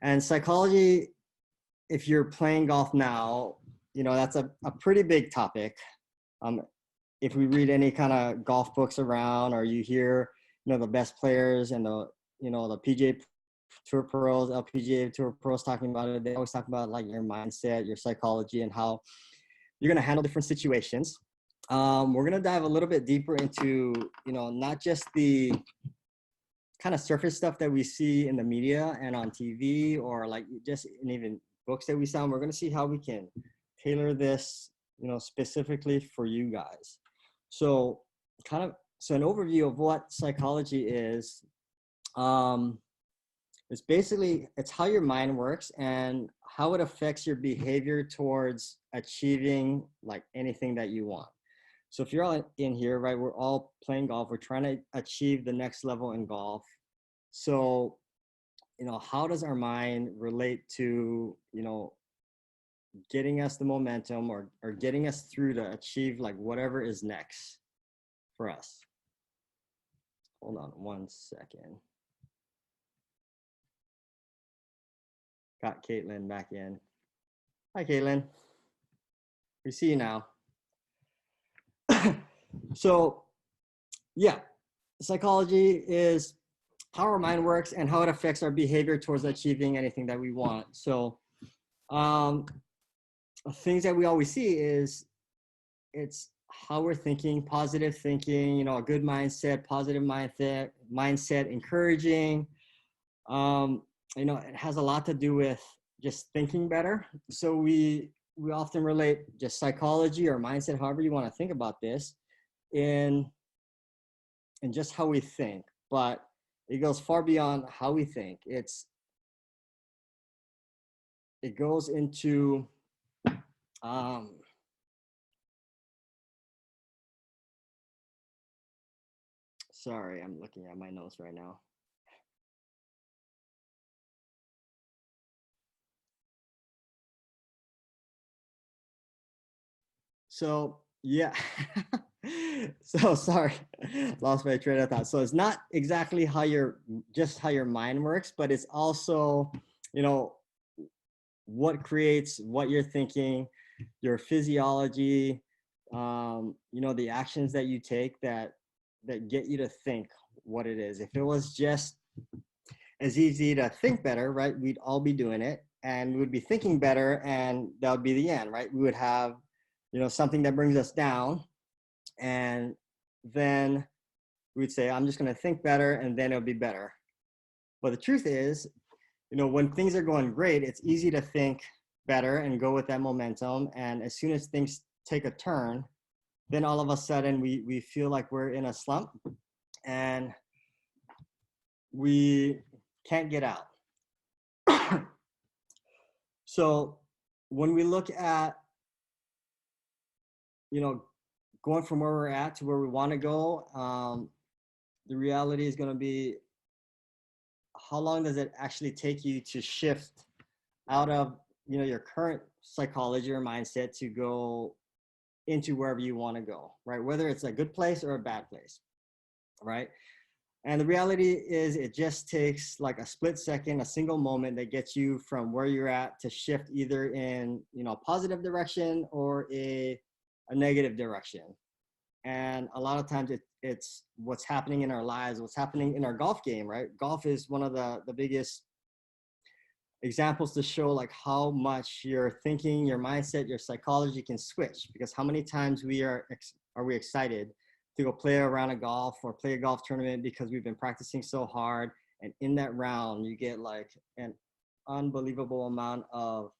And psychology, if you're playing golf now, that's a pretty big topic. If we read any kind of golf books around, or you hear, the best players and the PGA Tour pros, LPGA Tour pros talking about it, they always talk about like your mindset, your psychology, and how you're going to handle different situations. We're going to dive a little bit deeper into, not just the kind of surface stuff that we see in the media and on TV, or like just in even books that we sound. We're going to see how we can tailor this, specifically for you guys. So an overview of what psychology is, it's basically, it's how your mind works and how it affects your behavior towards achieving like anything that you want. So if you're all in here, right, we're all playing golf. We're trying to achieve the next level in golf. So, how does our mind relate to, getting us the momentum or getting us through to achieve like whatever is next for us? Hold on one second. Got Caitlin back in. Hi, Caitlin. We see you now. So, yeah, psychology is how our mind works and how it affects our behavior towards achieving anything that we want. So, things that we always see is it's how we're thinking, positive thinking, a good mindset, positive mindset, encouraging. It has a lot to do with just thinking better. So we often relate just psychology or mindset, however you want to think about this, in just how we think. But it goes far beyond how we think. It goes into sorry, I'm looking at my notes right now. So yeah, so sorry, lost my train of thought. So it's not exactly how your mind works, but it's also, what creates what you're thinking, your physiology, the actions that you take that get you to think what it is. If it was just as easy to think better, right, we'd all be doing it and we would be thinking better, and that would be the end, right? We would have, something that brings us down, and then we'd say, I'm just going to think better, and then it'll be better. But the truth is, when things are going great, it's easy to think better and go with that momentum. And as soon as things take a turn, then all of a sudden we feel like we're in a slump and we can't get out. So when we look at, going from where we're at to where we want to go, the reality is going to be, how long does it actually take you to shift out of, your current psychology or mindset to go into wherever you want to go, right? Whether it's a good place or a bad place, right? And the reality is it just takes like a split second, a single moment that gets you from where you're at to shift either in, a positive direction or a negative direction. And a lot of times it's what's happening in our lives, what's happening in our golf game, right? Golf is one of the biggest examples to show like how much your thinking, your mindset, your psychology can switch. Because how many times are we excited to go play a round of golf or play a golf tournament because we've been practicing so hard, and in that round you get like an unbelievable amount of,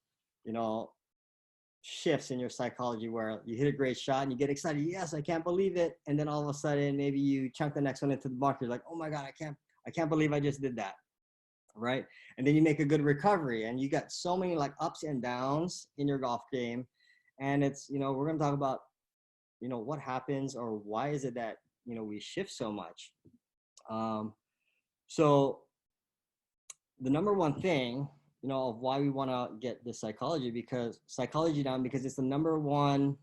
shifts in your psychology where you hit a great shot and you get excited. Yes, I can't believe it. And then all of a sudden, maybe you chunk the next one into the bunker. You're like, oh my God, I can't believe I just did that. Right. And then you make a good recovery, and you got so many like ups and downs in your golf game. And it's, we're going to talk about, what happens or why is it that, we shift so much. So the number one thing, of why we want to get this psychology down, because it's the number one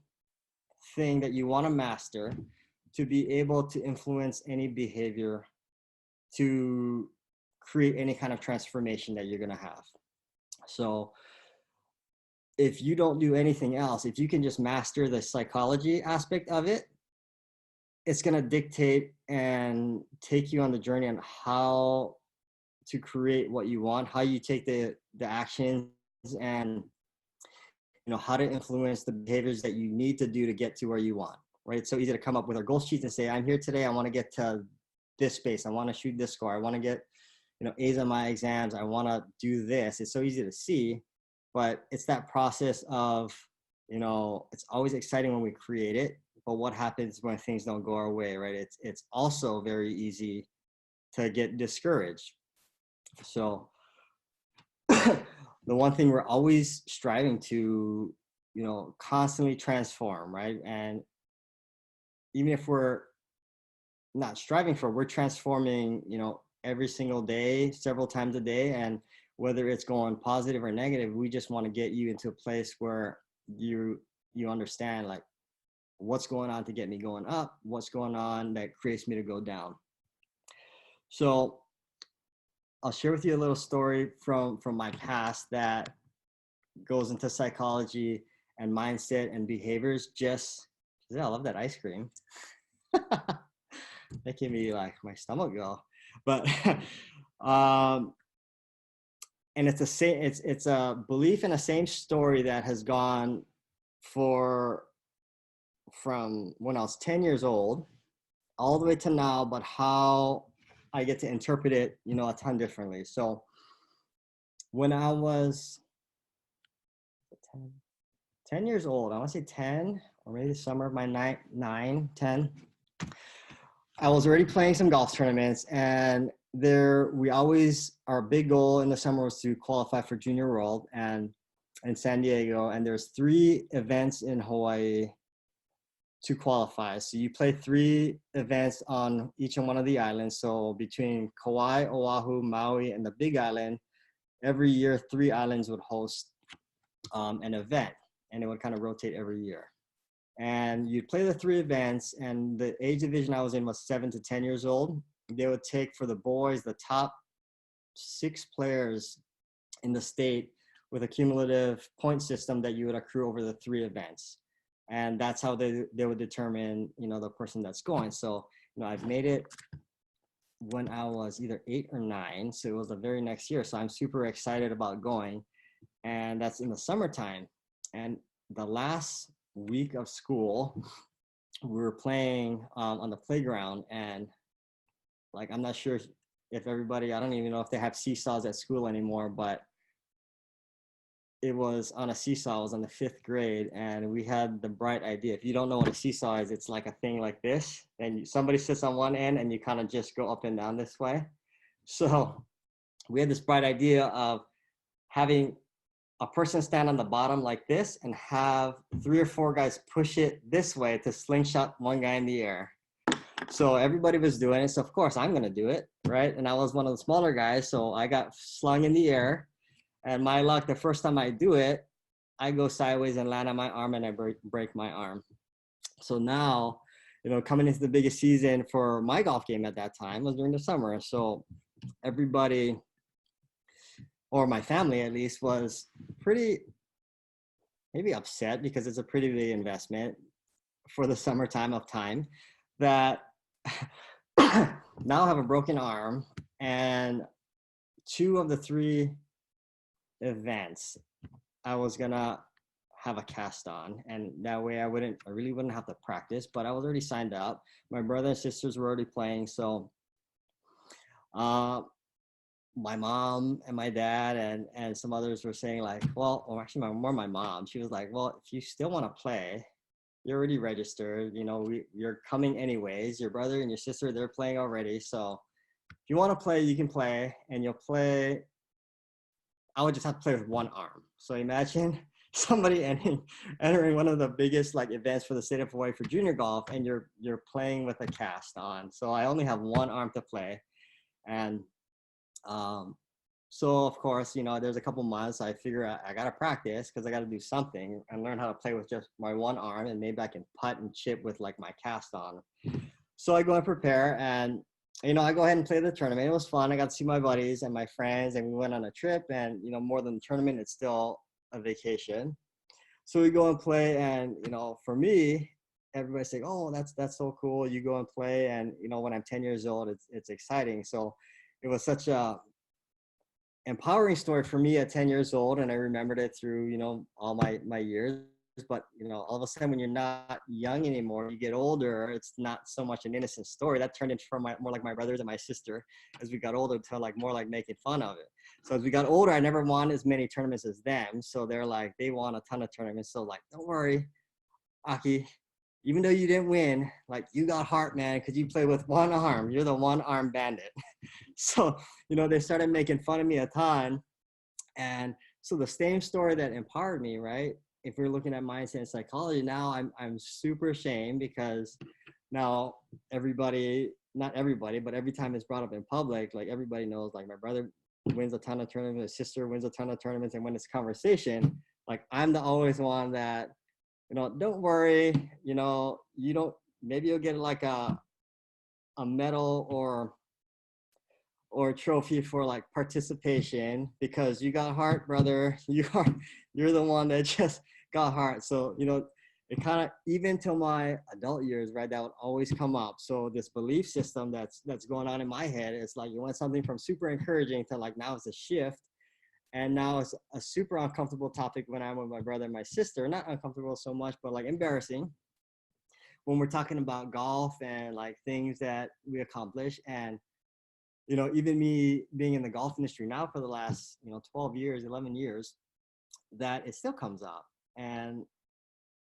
thing that you want to master to be able to influence any behavior, to create any kind of transformation that you're going to have. So if you don't do anything else, if you can just master the psychology aspect of it, it's going to dictate and take you on the journey on how to create what you want, how you take the actions, and how to influence the behaviors that you need to do to get to where you want, right? It's so easy to come up with our goal sheets and say, I'm here today, I want to get to this space, I want to shoot this score, I want to get A's on my exams, I want to do this. It's so easy to see, but it's that process of it's always exciting when we create it, but what happens when things don't go our way, right? It's also very easy to get discouraged. So the one thing we're always striving to, constantly transform, right? And even if we're not striving for, we're transforming, every single day, several times a day. And whether it's going positive or negative, we just want to get you into a place where you understand like what's going on to get me going up, what's going on that creates me to go down. So I'll share with you a little story from my past that goes into psychology and mindset and behaviors. I love that ice cream. Making me like my stomach go. But and it's a belief in the same story that has gone from when I was 10 years old all the way to now, but how I get to interpret it, a ton differently. So when I was 10 years old, I want to say 10, or maybe the summer of my 10, I was already playing some golf tournaments, and our big goal in the summer was to qualify for Junior World and in San Diego. And there's 3 events in Hawaii to qualify. So you play 3 events on each and one of the islands. So between Kauai, Oahu, Maui, and the Big Island, every year 3 islands would host an event, and it would kind of rotate every year. And you'd play the 3 events, and the age division I was in was 7 to 10 years old. They would take, for the boys, the top 6 players in the state with a cumulative point system that you would accrue over the 3 events. And that's how they would determine, the person that's going. So, I've made it when I was either 8 or 9. So it was the very next year. So I'm super excited about going. And that's in the summertime. And the last week of school, we were playing on the playground. And like, I'm not sure if everybody, I don't even know if they have seesaws at school anymore, but it was on a seesaw. I was in the 5th grade, and we had the bright idea. If you don't know what a seesaw is, it's like a thing like this, and somebody sits on one end and you kind of just go up and down this way. So we had this bright idea of having a person stand on the bottom like this and have 3 or 4 guys push it this way to slingshot one guy in the air. So everybody was doing it. So of course I'm going to do it, right? And I was one of the smaller guys, so I got slung in the air. And my luck, the first time I do it, I go sideways and land on my arm, and I break my arm. So now, coming into the biggest season for my golf game at that time was during the summer. So everybody, or my family at least, was pretty maybe upset, because it's a pretty big investment for the summertime of time, that now I have a broken arm, and 2 of the 3 events I was gonna have a cast on, and that way I really wouldn't have to practice, but I was already signed up. My brother and sisters were already playing. So my mom and my dad and some others were saying like, well, or actually more my mom, she was like, well, if you still want to play, you're already registered, you're coming anyways, your brother and your sister, they're playing already, so if you want to play, you can play, and you'll play. I would just have to play with one arm. So imagine somebody entering one of the biggest like events for the state of Hawaii for junior golf, and you're playing with a cast on. So I only have one arm to play. And so of course, there's a couple months I figure I got to practice, because I got to do something and learn how to play with just my one arm, and maybe I can putt and chip with like my cast on. So I go and prepare, and I go ahead and play the tournament. It was fun. I got to see my buddies and my friends, and we went on a trip. And more than the tournament, it's still a vacation. So we go and play, and for me, everybody's like, "Oh, that's so cool." You go and play, and when I'm 10 years old, it's exciting. So it was such a empowering story for me at 10 years old, and I remembered it through all my years. But all of a sudden, when you're not young anymore, you get older, it's not so much an innocent story. That turned into more like my brothers and my sister as we got older, to like more like making fun of it. So as we got older, I never won as many tournaments as them, so they're like, they won a ton of tournaments. So like, don't worry, Aki, even though you didn't win, like, you got heart, man, because you play with one arm. You're the one arm bandit. So they started making fun of me a ton. And so the same story that empowered me, right? If we're looking at mindset and psychology, now I'm super ashamed, because now everybody, not everybody, but every time it's brought up in public, like, everybody knows, like, my brother wins a ton of tournaments, my sister wins a ton of tournaments, and when it's conversation, like, I'm the always one that, don't worry, you don't, maybe you'll get like a medal or a trophy for like participation, because you got heart, brother. You're the one that just got heart. So it kind of, even till my adult years, right, that would always come up. So this belief system that's going on in my head, it's like, you went something from super encouraging to like, now it's a shift, and now it's a super uncomfortable topic when I'm with my brother and my sister. Not uncomfortable so much, but like embarrassing, when we're talking about golf and like things that we accomplish. And even me being in the golf industry now for the last 12 years, 11 years, that it still comes up. And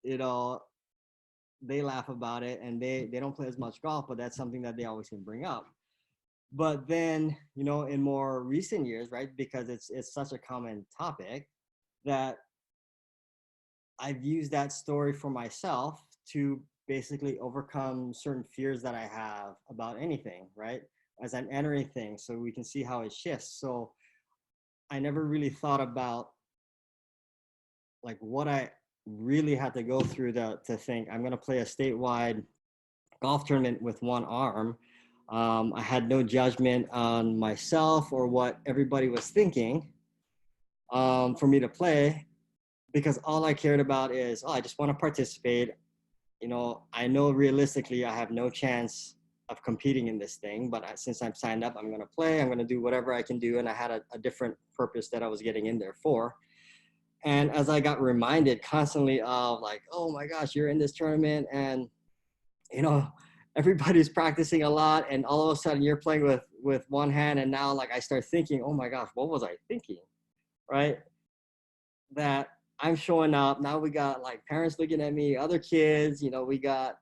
they laugh about it, and they don't play as much golf, but that's something that they always can bring up. But then in more recent years, right, because it's such a common topic, that I've used that story for myself to basically overcome certain fears that I have about anything, right, as I'm entering things, so we can see how it shifts. So I never really thought about like what I really had to go through to think I'm going to play a statewide golf tournament with one arm. I had no judgment on myself or what everybody was thinking, for me to play, because all I cared about is, oh, I just want to participate. I know realistically I have no chance of competing in this thing, but since I'm signed up, I'm going to play. I'm going to do whatever I can do. And I had a different purpose that I was getting in there for. And as I got reminded constantly of like, oh my gosh, you're in this tournament, and everybody's practicing a lot, and all of a sudden you're playing with one hand, and now like I start thinking, oh my gosh, what was I thinking, right? That I'm showing up now. We got like parents looking at me, other kids, we got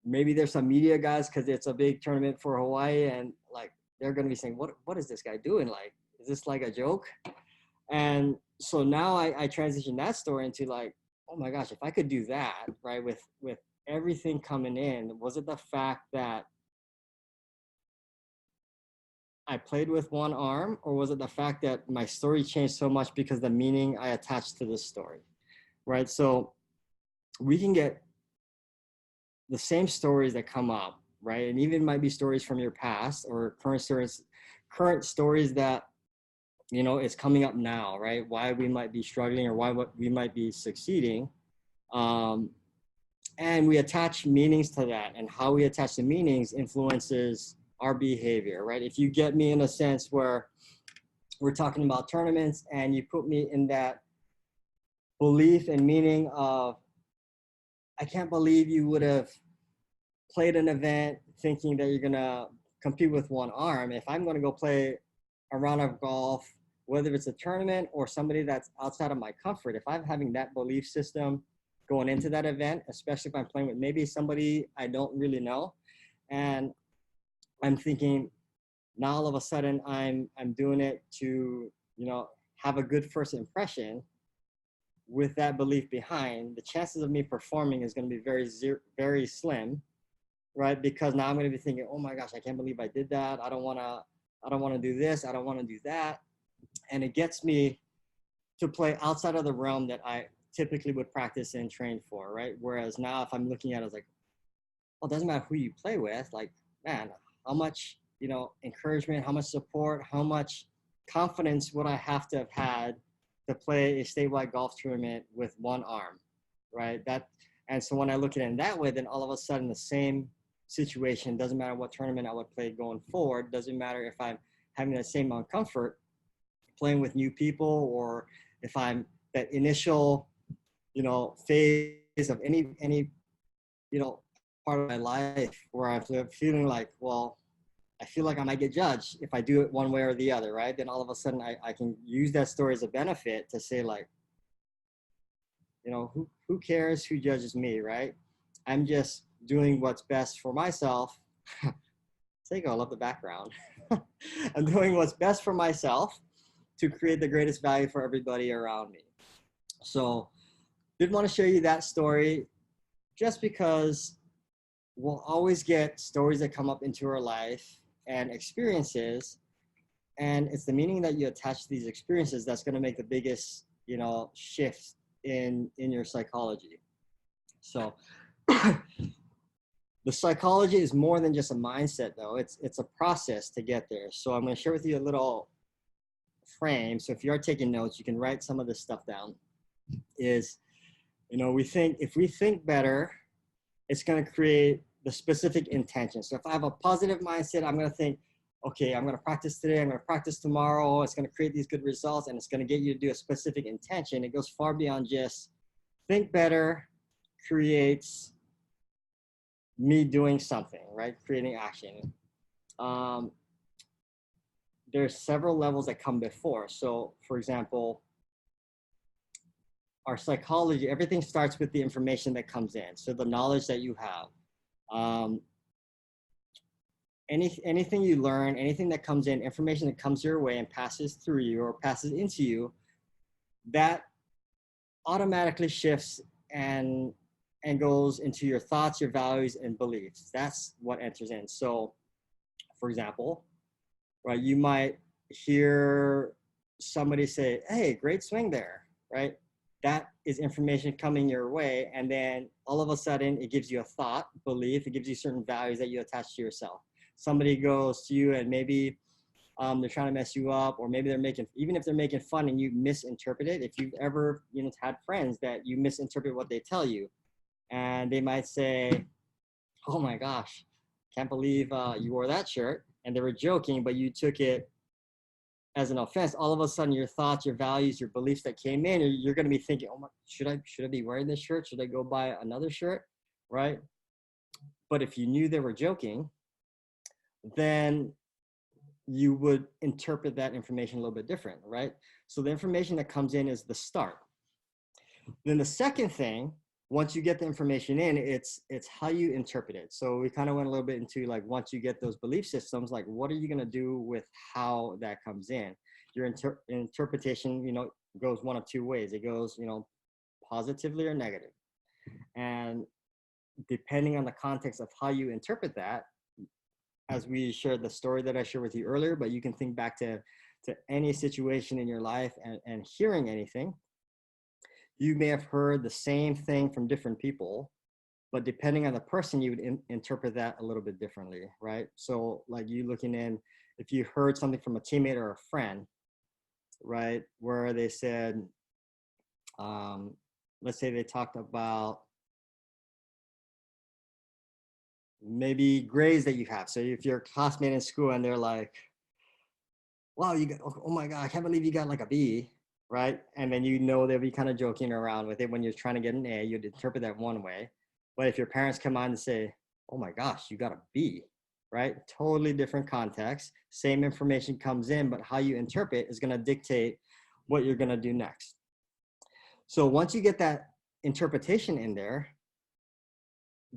maybe there's some media guys, because it's a big tournament for Hawaii, and like they're going to be saying, what is this guy doing? Like, is this like a joke? And so now I transition that story into like, oh my gosh, if I could do that, right, with everything coming in, was it the fact that I played with one arm, or was it the fact that my story changed so much because the meaning I attached to the story, right? So we can get the same stories that come up, right? And even might be stories from your past or current stories that, it's coming up now, right? Why we might be struggling or why we might be succeeding. And we attach meanings to that, and how we attach the meanings influences our behavior, right? If you get me in a sense where we're talking about tournaments and you put me in that belief and meaning of, I can't believe you would have played an event thinking that you're going to compete with one arm. If I'm going to go play a round of golf, whether it's a tournament or somebody that's outside of my comfort, if I'm having that belief system going into that event, especially if I'm playing with maybe somebody I don't really know, and I'm thinking now all of a sudden I'm doing it to, have a good first impression with that belief behind, the chances of me performing is going to be very slim, right? Because now I'm going to be thinking, oh my gosh, I can't believe I did that. I don't want to do this. I don't want to do that. And it gets me to play outside of the realm that I typically would practice and train for, right? Whereas now if I'm looking at it as like, well, it doesn't matter who you play with. Like, man, how much, encouragement, how much support, how much confidence would I have to have had to play a statewide golf tournament with one arm, right? And so when I look at it in that way, then all of a sudden the same situation, doesn't matter what tournament I would play going forward, doesn't matter if I'm having the same amount of comfort playing with new people, or if I'm that initial, phase of any, part of my life where I'm feeling like, well, I feel like I might get judged if I do it one way or the other, right? Then all of a sudden I can use that story as a benefit to say, like, who cares who judges me, right? I'm just doing what's best for myself. Take all of the background. I'm doing what's best for myself to create the greatest value for everybody around me. So did want to share you that story just because we'll always get stories that come up into our life and experiences, and it's the meaning that you attach to these experiences that's going to make the biggest, shift in your psychology. So the psychology is more than just a mindset, though. It's a process to get there. So I'm going to share with you a little frame. So if you are taking notes, you can write some of this stuff down. Is, if we think better, it's going to create the specific intention. So if I have a positive mindset, I'm going to think, okay, I'm going to practice today, I'm going to practice tomorrow, it's going to create these good results, and it's going to get you to do a specific intention. It goes far beyond just think better creates me doing something, right? Creating action. There's several levels that come before. So for example, our psychology, everything starts with the information that comes in. So the knowledge that you have. Anything you learn, anything that comes in, information that comes your way and passes through you or passes into you, that automatically shifts and goes into your thoughts, your values, and beliefs. That's what enters in. So, for example, right, you might hear somebody say, "Hey, great swing there," right? That is information coming your way, and then all of a sudden it gives you a thought, belief, it gives you certain values that you attach to yourself. Somebody goes to you and maybe they're trying to mess you up, or maybe even if they're making fun and you misinterpret it. If you've ever, had friends that you misinterpret what they tell you, and they might say, "Oh my gosh, can't believe you wore that shirt," and they were joking, but you took it as an offense. All of a sudden your thoughts, your values, your beliefs that came in, you're going to be thinking, "Oh my, should I be wearing this shirt? Should I go buy another shirt?" Right? But if you knew they were joking, then you would interpret that information a little bit different, right? So the information that comes in is the start. Then the second thing, once you get the information in, it's how you interpret it. So we kind of went a little bit into, like, once you get those belief systems, like, what are you going to do with how that comes in? Your interpretation, goes one of two ways. It goes, positively or negative. And depending on the context of how you interpret that, as we shared the story that I shared with you earlier, but you can think back to any situation in your life and hearing anything, you may have heard the same thing from different people, but depending on the person, you would interpret that a little bit differently, right? So like you looking in, if you heard something from a teammate or a friend, right, where they said, let's say they talked about maybe grades that you have. So if you're a classmate in school and they're like, "Wow, oh my God, I can't believe you got like a B," right? And then they'll be kind of joking around with it. When you're trying to get an A, you'd interpret that one way. But if your parents come on and say, "Oh my gosh, you got a B," right? Totally different context. Same information comes in, but how you interpret is going to dictate what you're going to do next. So once you get that interpretation in there,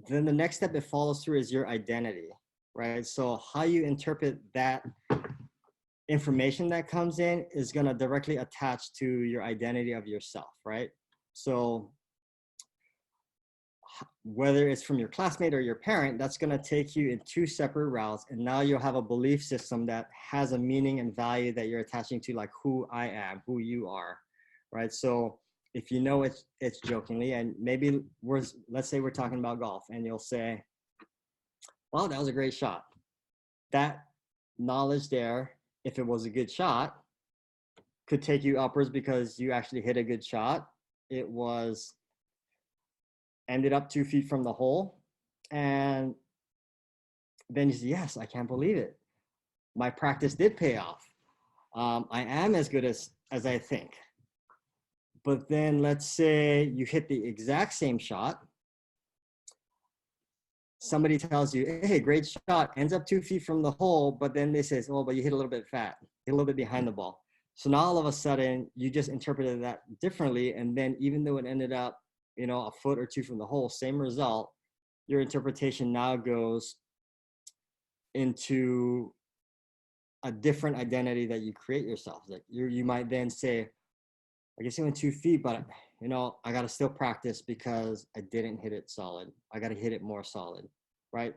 then the next step it follows through is your identity, right? So how you interpret that information that comes in is going to directly attach to your identity of yourself, right? So whether it's from your classmate or your parent, that's going to take you in two separate routes. And now you'll have a belief system that has a meaning and value that you're attaching to, like who I am, who you are, right? So if it's jokingly, and maybe let's say we're talking about golf, and you'll say, wow, that was a great shot. That knowledge there, if it was a good shot, could take you upwards because you actually hit a good shot. It was ended up 2 feet from the hole. And then you say, yes, I can't believe it. My practice did pay off. I am as good as I think. But then let's say you hit the exact same shot. Somebody tells you, hey, great shot, ends up 2 feet from the hole, but then they say, oh, but you hit a little bit fat, hit a little bit behind the ball. So now all of a sudden you just interpreted that differently. And then even though it ended up, a foot or two from the hole, same result, your interpretation now goes into a different identity that you create yourself. Like you might then say, I guess you went 2 feet, but I got to still practice because I didn't hit it solid. I got to hit it more solid, right?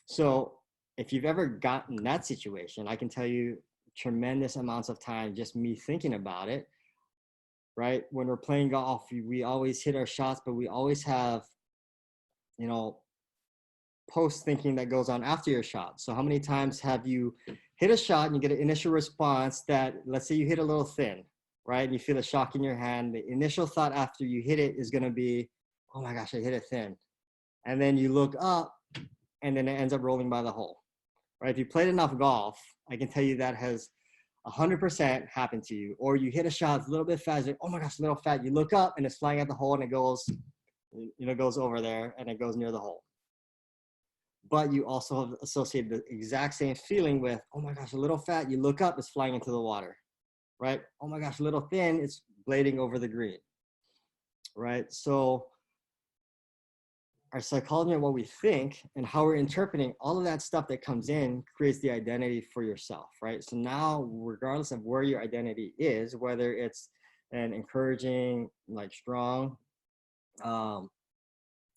So if you've ever gotten that situation, I can tell you tremendous amounts of time, just me thinking about it, right? When we're playing golf, we always hit our shots, but we always have, post thinking that goes on after your shot. So how many times have you hit a shot and you get an initial response that, let's say you hit a little thin, right? And you feel a shock in your hand. The initial thought after you hit it is going to be, oh my gosh, I hit it thin. And then you look up and then it ends up rolling by the hole, right? If you played enough golf, I can tell you that has 100% happened to you. Or you hit a shot, it's a little bit fast, like, oh my gosh, a little fat. You look up and it's flying at the hole and it goes, goes over there and it goes near the hole. But you also have associated the exact same feeling with, oh my gosh, a little fat, you look up, it's flying into the water, right? Oh my gosh, a little thin, it's blading over the green, right? So our psychology and what we think and how we're interpreting all of that stuff that comes in creates the identity for yourself, right? So now, regardless of where your identity is, whether it's an encouraging, like strong,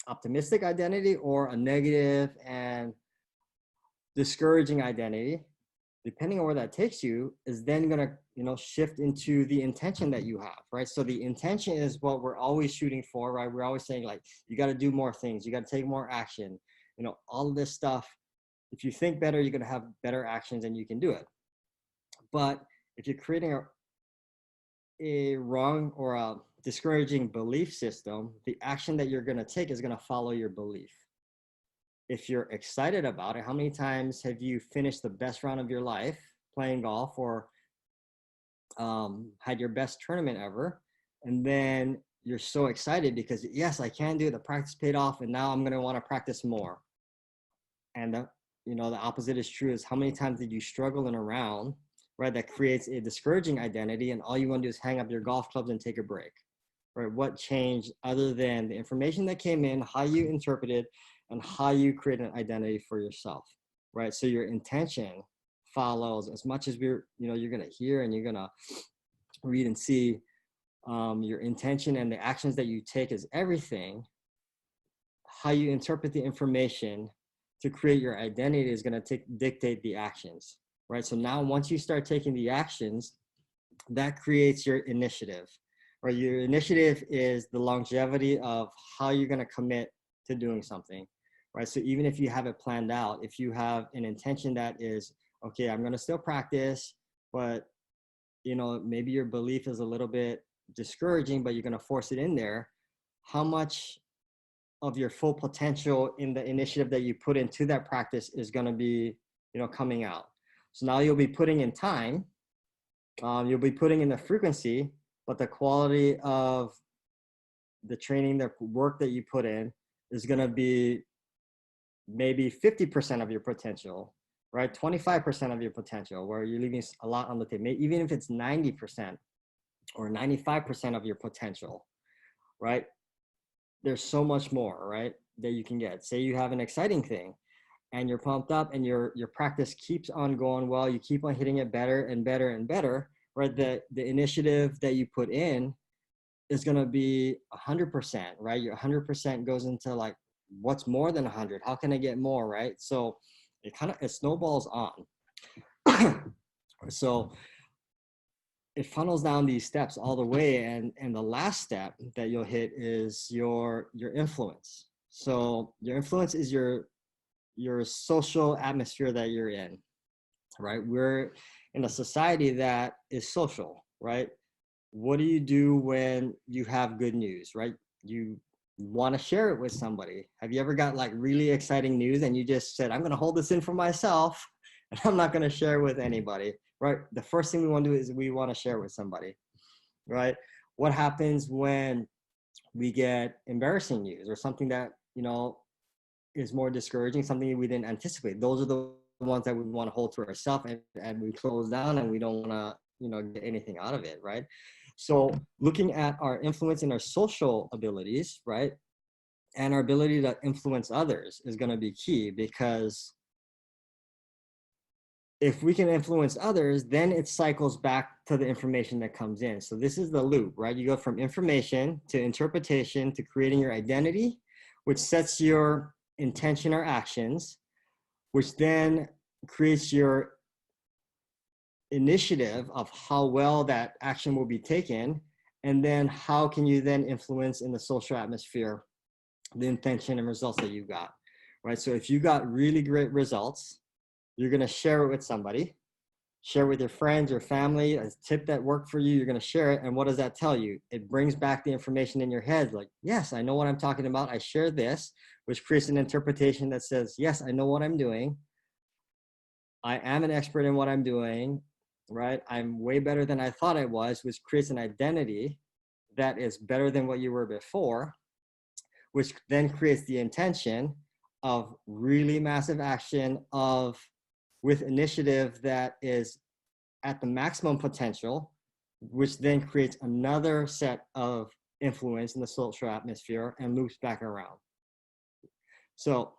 optimistic identity or a negative and discouraging identity, depending on where that takes you, is then going to shift into the intention that you have, right? So the intention is what we're always shooting for, right? We're always saying, like, you got to do more things, you got to take more action, all of this stuff. If you think better, you're going to have better actions and you can do it. But if you're creating a wrong or a discouraging belief system, the action that you're going to take is going to follow your belief. If you're excited about it, how many times have you finished the best round of your life playing golf or had your best tournament ever? And then you're so excited because, yes, I can do it. The practice paid off. And now I'm going to want to practice more. And the opposite is true, is how many times did you struggle in a round, right? That creates a discouraging identity. And all you want to do is hang up your golf clubs and take a break, right? What changed other than the information that came in, how you interpreted, and how you create an identity for yourself, right? So your intention follows as much as you're going to hear and you're going to read and see. Your intention and the actions that you take is everything. How you interpret the information to create your identity is going to dictate the actions, right? So now once you start taking the actions, that creates your initiative, right? Your initiative is the longevity of how you're going to commit to doing something, right? So even if you have it planned out, if you have an intention that is, okay, I'm going to still practice, but maybe your belief is a little bit discouraging, but you're going to force it in there. How much of your full potential in the initiative that you put into that practice is going to be, coming out? So now you'll be putting in time, you'll be putting in the frequency, but the quality of the training, the work that you put in is going to be maybe 50% of your potential, right? 25% of your potential, where you're leaving a lot on the table. Even if it's 90% or 95% of your potential, right? There's so much more, right, that you can get. Say you have an exciting thing and you're pumped up and your practice keeps on going well, you keep on hitting it better and better and better, right? The initiative that you put in is going to be 100%, right? Your 100% goes into like, what's more than 100? How can I get more, right? So it snowballs on. So it funnels down these steps all the way, and the last step that you'll hit is your influence. So your influence is your your social atmosphere that you're in, right? We're in a society that is social, right? What do you do when you have good news, right? You want to share it with somebody. Have you ever got like really exciting news and you just said, I'm going to hold this in for myself and I'm not going to share it with anybody, right? The first thing we want to do is we want to share with somebody, right? What happens when we get embarrassing news or something that, is more discouraging, something we didn't anticipate? Those are the ones that we want to hold to ourselves, and we close down and we don't want to, get anything out of it, right? So looking at our influence and our social abilities, right, and our ability to influence others is going to be key, because if we can influence others, then it cycles back to the information that comes in. So this is the loop, right? You go from information to interpretation to creating your identity, which sets your intention or actions, which then creates your initiative of how well that action will be taken. And then how can you then influence in the social atmosphere the intention and results that you got, right? So if you got really great results, you're going to share it with somebody, share it with your friends or family, a tip that worked for you, you're going to share it. And what does that tell you? It brings back the information in your head, like, yes, I know what I'm talking about. I share this, which creates an interpretation that says, yes, I know what I'm doing. I am an expert in what I'm doing, right? I'm way better than I thought I was, which creates an identity that is better than what you were before, which then creates the intention of really massive action with initiative that is at the maximum potential, which then creates another set of influence in the social atmosphere and loops back around. So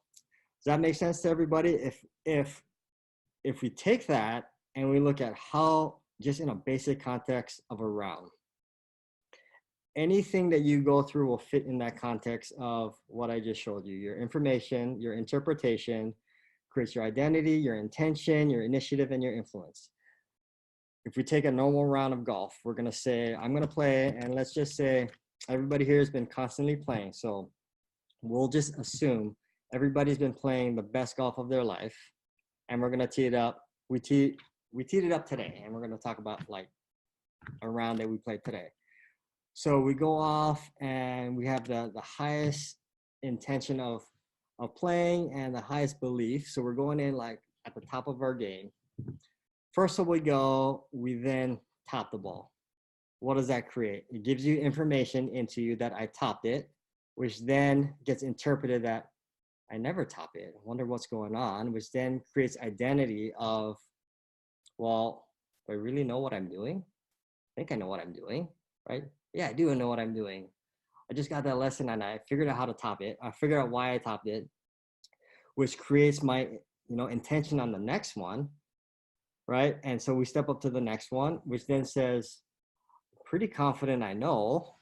does that make sense to everybody? If we take that and we look at how, just in a basic context of a round, anything that you go through will fit in that context of what I just showed you. Your information, your interpretation creates your identity, your intention, your initiative, and your influence. If we take a normal round of golf, we're going to say, I'm going to play, and let's just say everybody here has been constantly playing. So we'll just assume everybody's been playing the best golf of their life, and we're going to tee it up. We teed it up today, and we're going to talk about like a round that we played today. So we go off and we have the highest intention of playing and the highest belief. So we're going in like at the top of our game. First of all, we then top the ball. What does that create? It gives you information into you that I topped it, which then gets interpreted that I never top it. I wonder what's going on, which then creates identity of, well, do I really know what I'm doing? I think I know what I'm doing, right? Yeah, I do know what I'm doing. I just got that lesson and I figured out how to top it. I figured out why I topped it, which creates my, intention on the next one, right? And so we step up to the next one, which then says, pretty confident I know,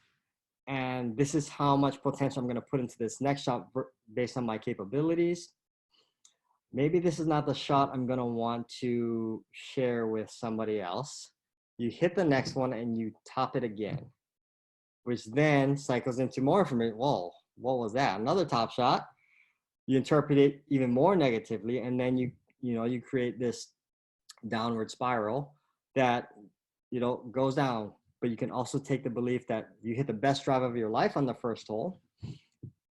and this is how much potential I'm going to put into this next shot based on my capabilities. Maybe this is not the shot I'm going to want to share with somebody else. You hit the next one and you top it again, which then cycles into more information. Whoa, what was that? Another top shot. You interpret it even more negatively, and then you create this downward spiral that goes down. But you can also take the belief that you hit the best drive of your life on the first hole.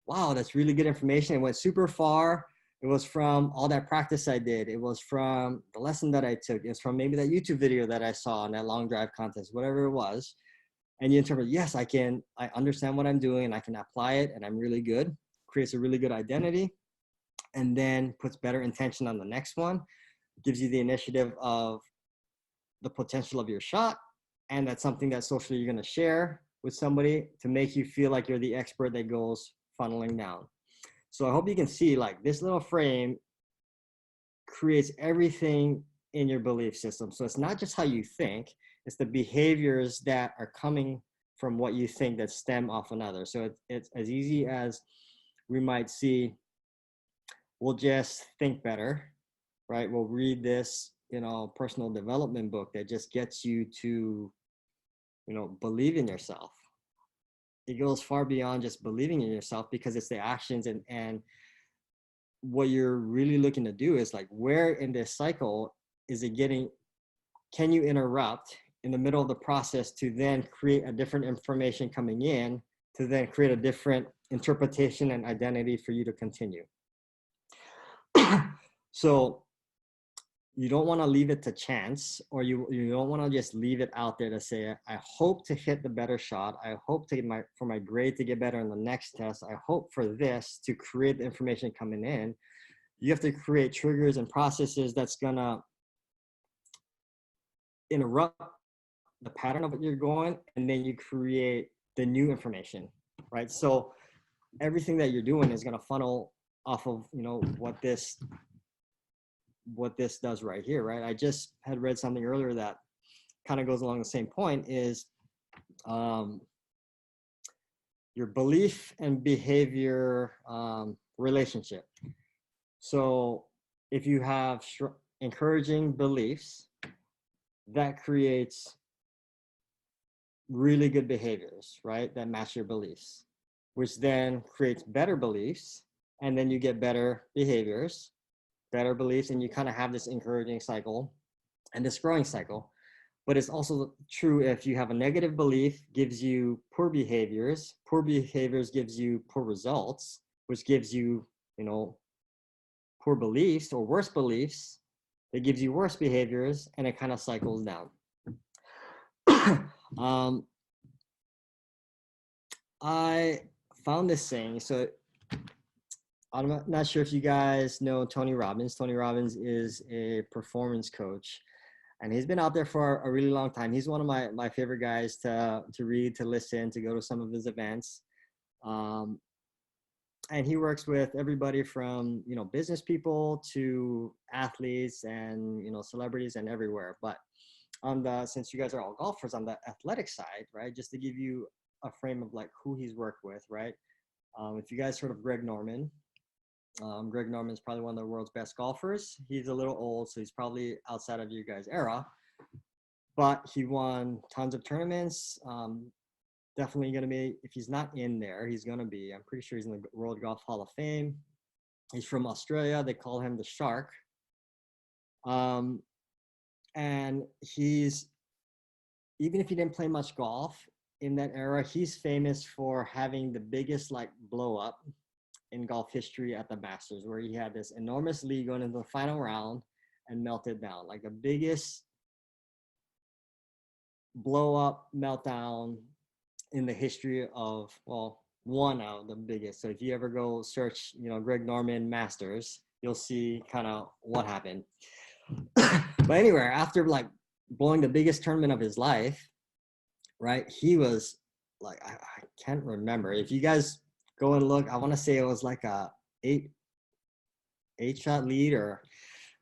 Wow, that's really good information. It went super far. It was from all that practice I did. It was from the lesson that I took. It's from maybe that YouTube video that I saw in that long drive contest, whatever it was. And you interpret, yes, I understand what I'm doing and I can apply it and I'm really good. Creates a really good identity, and then puts better intention on the next one. Gives you the initiative of the potential of your shot. And that's something that socially you're going to share with somebody to make you feel like you're the expert that goes funneling down. So I hope you can see, like, this little frame creates everything in your belief system. So it's not just how you think, it's the behaviors that are coming from what you think that stem off another. So it's as easy as we might see, we'll just think better, right? We'll read this, personal development book that just gets you to, believe in yourself. It goes far beyond just believing in yourself, because it's the actions and what you're really looking to do is like, where in this cycle is it getting, can you interrupt in the middle of the process to then create a different information coming in to then create a different interpretation and identity for you to continue. So you don't want to leave it to chance, or you don't want to just leave it out there to say, I hope to hit the better shot. I hope for my grade to get better in the next test. I hope for this to create the information coming in. You have to create triggers and processes that's going to interrupt the pattern of what you're going, and then you create the new information, right? So everything that you're doing is going to funnel off of, you know, what this does right here, right? I just had read something earlier that kind of goes along the same point, is your belief and behavior relationship. So if you have encouraging beliefs, that creates really good behaviors, right? That match your beliefs, which then creates better beliefs, and then you get better behaviors, better beliefs, and you kind of have this encouraging cycle and this growing cycle. But it's also true, if you have a negative belief, gives you poor behaviors gives you poor results, which gives you, you know, poor beliefs or worse beliefs, it gives you worse behaviors, and it kind of cycles down. I found this saying, so I'm not sure if you guys know Tony Robbins. Tony Robbins is a performance coach, and he's been out there for a really long time. He's one of my favorite guys to read, to listen, to go to some of his events. And he works with everybody from, you know, business people to athletes and, you know, celebrities and everywhere. But since you guys are all golfers, on the athletic side, right, just to give you a frame of like who he's worked with, right? If you guys heard of Greg Norman, Greg Norman is probably one of the world's best golfers. He's a little old, so he's probably outside of you guys' era, but he won tons of tournaments. Definitely going to be, if he's not in there, he's going to be, I'm pretty sure he's in the World Golf Hall of Fame. He's from Australia. They call him the Shark. And he's, even if he didn't play much golf in that era, he's famous for having the biggest like blow up in golf history at the Masters, where he had this enormous lead going into the final round and melted down, like the biggest blow up meltdown in the history of, well, one of the biggest. So if you ever go search, you know, Greg Norman Masters, you'll see kind of what happened. But anyway, after like blowing the biggest tournament of his life, right, he was like, I can't remember. If you guys go and look, I want to say it was like a eight shot lead, or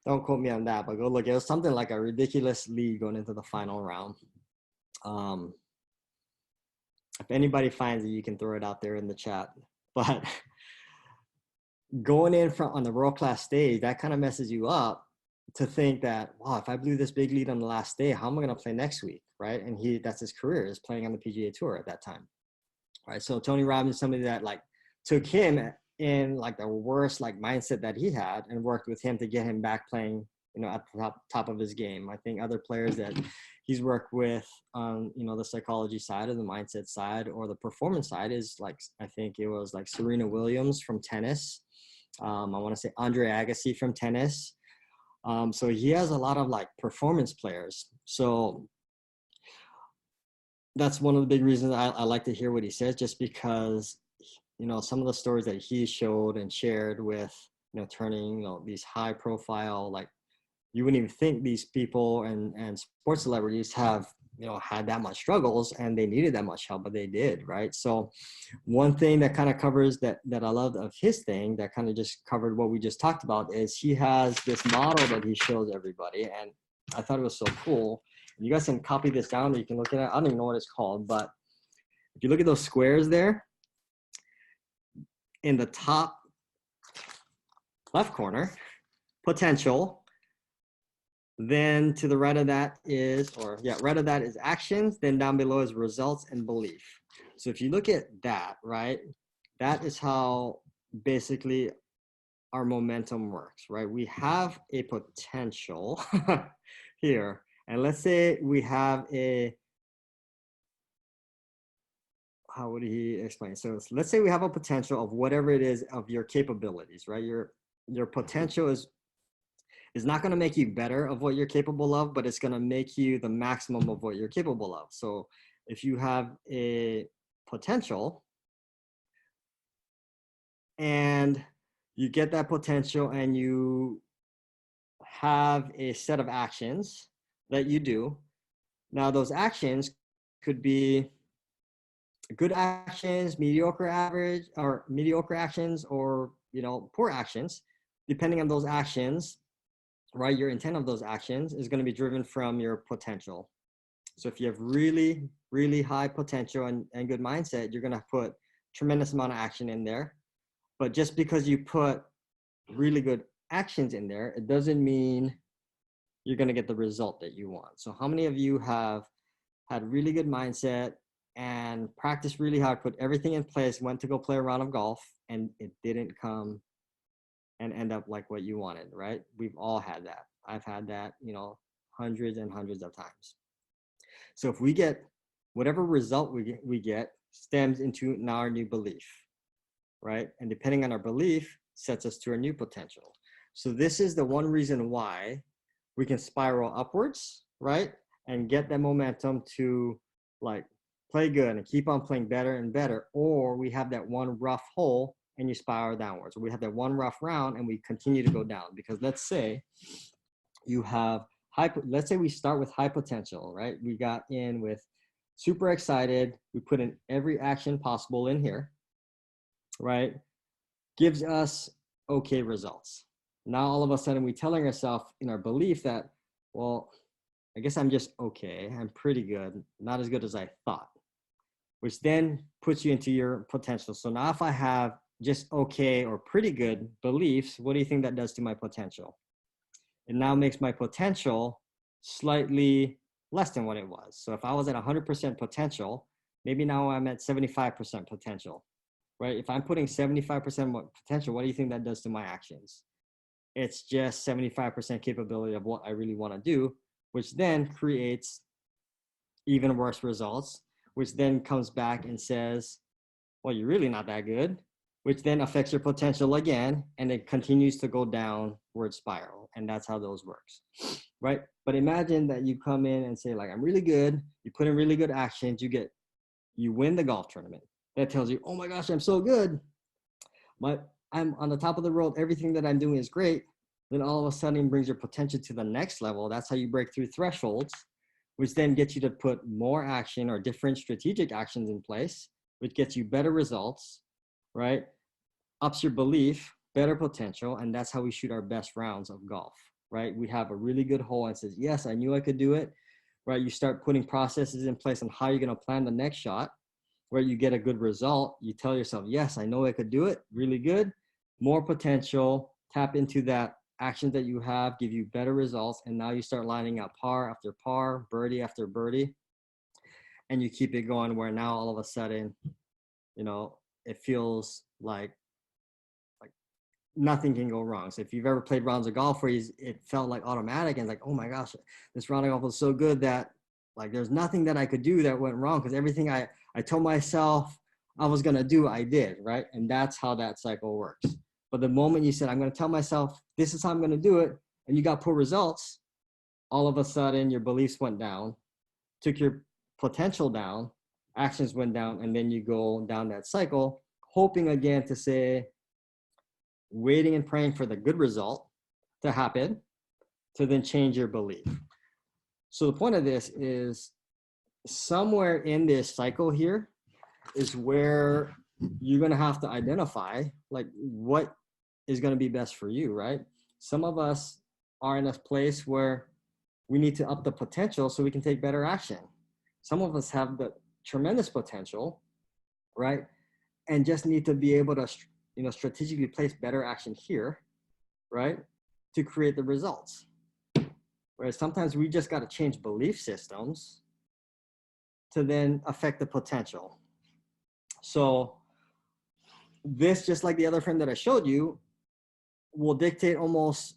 don't quote me on that, but go look. It was something like a ridiculous lead going into the final round. If anybody finds it, you can throw it out there in the chat. But going in on the world-class stage, that kind of messes you up to think that, wow, if I blew this big lead on the last day, how am I going to play next week, right? And that's his career, is playing on the PGA Tour at that time, right? So Tony Robbins, somebody that like took him in like the worst like mindset that he had and worked with him to get him back playing, you know, at the top of his game. I think other players that he's worked with on, you know, the psychology side or the mindset side or the performance side is like, I think it was like Serena Williams from tennis. I want to say Andre Agassi from tennis. So he has a lot of like performance players. So that's one of the big reasons I like to hear what he says, just because, you know, some of the stories that he showed and shared with, you know, turning, you know, these high profile, like, you wouldn't even think these people and sports celebrities have, you know, had that much struggles and they needed that much help, but they did, right? So one thing that kind of covers that I loved of his thing, that kind of just covered what we just talked about, is he has this model that he shows everybody. And I thought it was so cool. You guys can copy this down, or you can look at it. I don't even know what it's called, but if you look at those squares there, in the top left corner, potential. Then to the right of that is, right of that is actions. Then down below is results and belief. So if you look at that, right, that is how basically our momentum works, right? We have a potential here. And let's say we have a, how would he explain? So let's say we have a potential of whatever it is of your capabilities, right? Your potential is not going to make you better of what you're capable of, but it's going to make you the maximum of what you're capable of. So if you have a potential and you get that potential and you have a set of actions that you do, now those actions could be good actions, mediocre average, or mediocre actions, or poor actions. Depending on those actions, right, your intent of those actions is going to be driven from your potential. So if you have really, really high potential and good mindset, you're going to put tremendous amount of action in there. But just because you put really good actions in there, it doesn't mean you're going to get the result that you want. So how many of you have had really good mindset and practiced really hard, put everything in place, went to go play a round of golf, and it didn't come and end up like what you wanted, right? We've all had that. I've had that, hundreds and hundreds of times. So if we get whatever result we get stems into now our new belief, right? And depending on our belief sets us to our new potential. So this is the one reason why we can spiral upwards, right? And get that momentum to like play good and keep on playing better and better. Or we have that one rough hole and you spiral downwards. We have that one rough round and we continue to go down. Because let's say you have let's say we start with high potential, right? We got in with super excited. We put in every action possible in here, right? Gives us okay results. Now all of a sudden we're telling ourselves in our belief that, well, I guess I'm just okay. I'm pretty good, not as good as I thought, which then puts you into your potential. So now if I have just okay or pretty good beliefs, what do you think that does to my potential? It now makes my potential slightly less than what it was. So if I was at 100% potential, maybe now I'm at 75% potential, right? If I'm putting 75% potential, what do you think that does to my actions? It's just 75% capability of what I really want to do, which then creates even worse results, which then comes back and says, well, you're really not that good, which then affects your potential again, and it continues to go downward spiral. And that's how those works, right? But imagine that you come in and say, like, I'm really good. You put in really good actions. You win the golf tournament. That tells you, oh my gosh, I'm so good. I'm on the top of the world. Everything that I'm doing is great. Then all of a sudden brings your potential to the next level. That's how you break through thresholds, which then gets you to put more action or different strategic actions in place, which gets you better results, right? Ups your belief, better potential, and that's how we shoot our best rounds of golf, right? We have a really good hole and says, yes, I knew I could do it, right? You start putting processes in place on how you're going to plan the next shot, where you get a good result. You tell yourself, yes, I know I could do it, really good, more potential, tap into that actions that you have, give you better results, and now you start lining up par after par, birdie after birdie, and you keep it going where now all of a sudden, it feels like nothing can go wrong. So if you've ever played rounds of golf where it felt like automatic and like, oh my gosh, this round of golf was so good that like there's nothing that I could do that went wrong because everything I told myself I was going to do, I did, right? And that's how that cycle works. But the moment you said, I'm going to tell myself, this is how I'm going to do it, and you got poor results, all of a sudden your beliefs went down, took your potential down, actions went down, and then you go down that cycle, hoping again to say, waiting and praying for the good result to happen to then change your belief. So the point of this is somewhere in this cycle here is where you're going to have to identify like what is going to be best for you, right? Some of us are in a place where we need to up the potential so we can take better action. Some of us have the tremendous potential, right? And just need to be able to strategically place better action here, right? To create the results. Whereas sometimes we just got to change belief systems to then affect the potential. So this, just like the other friend that I showed you, will dictate almost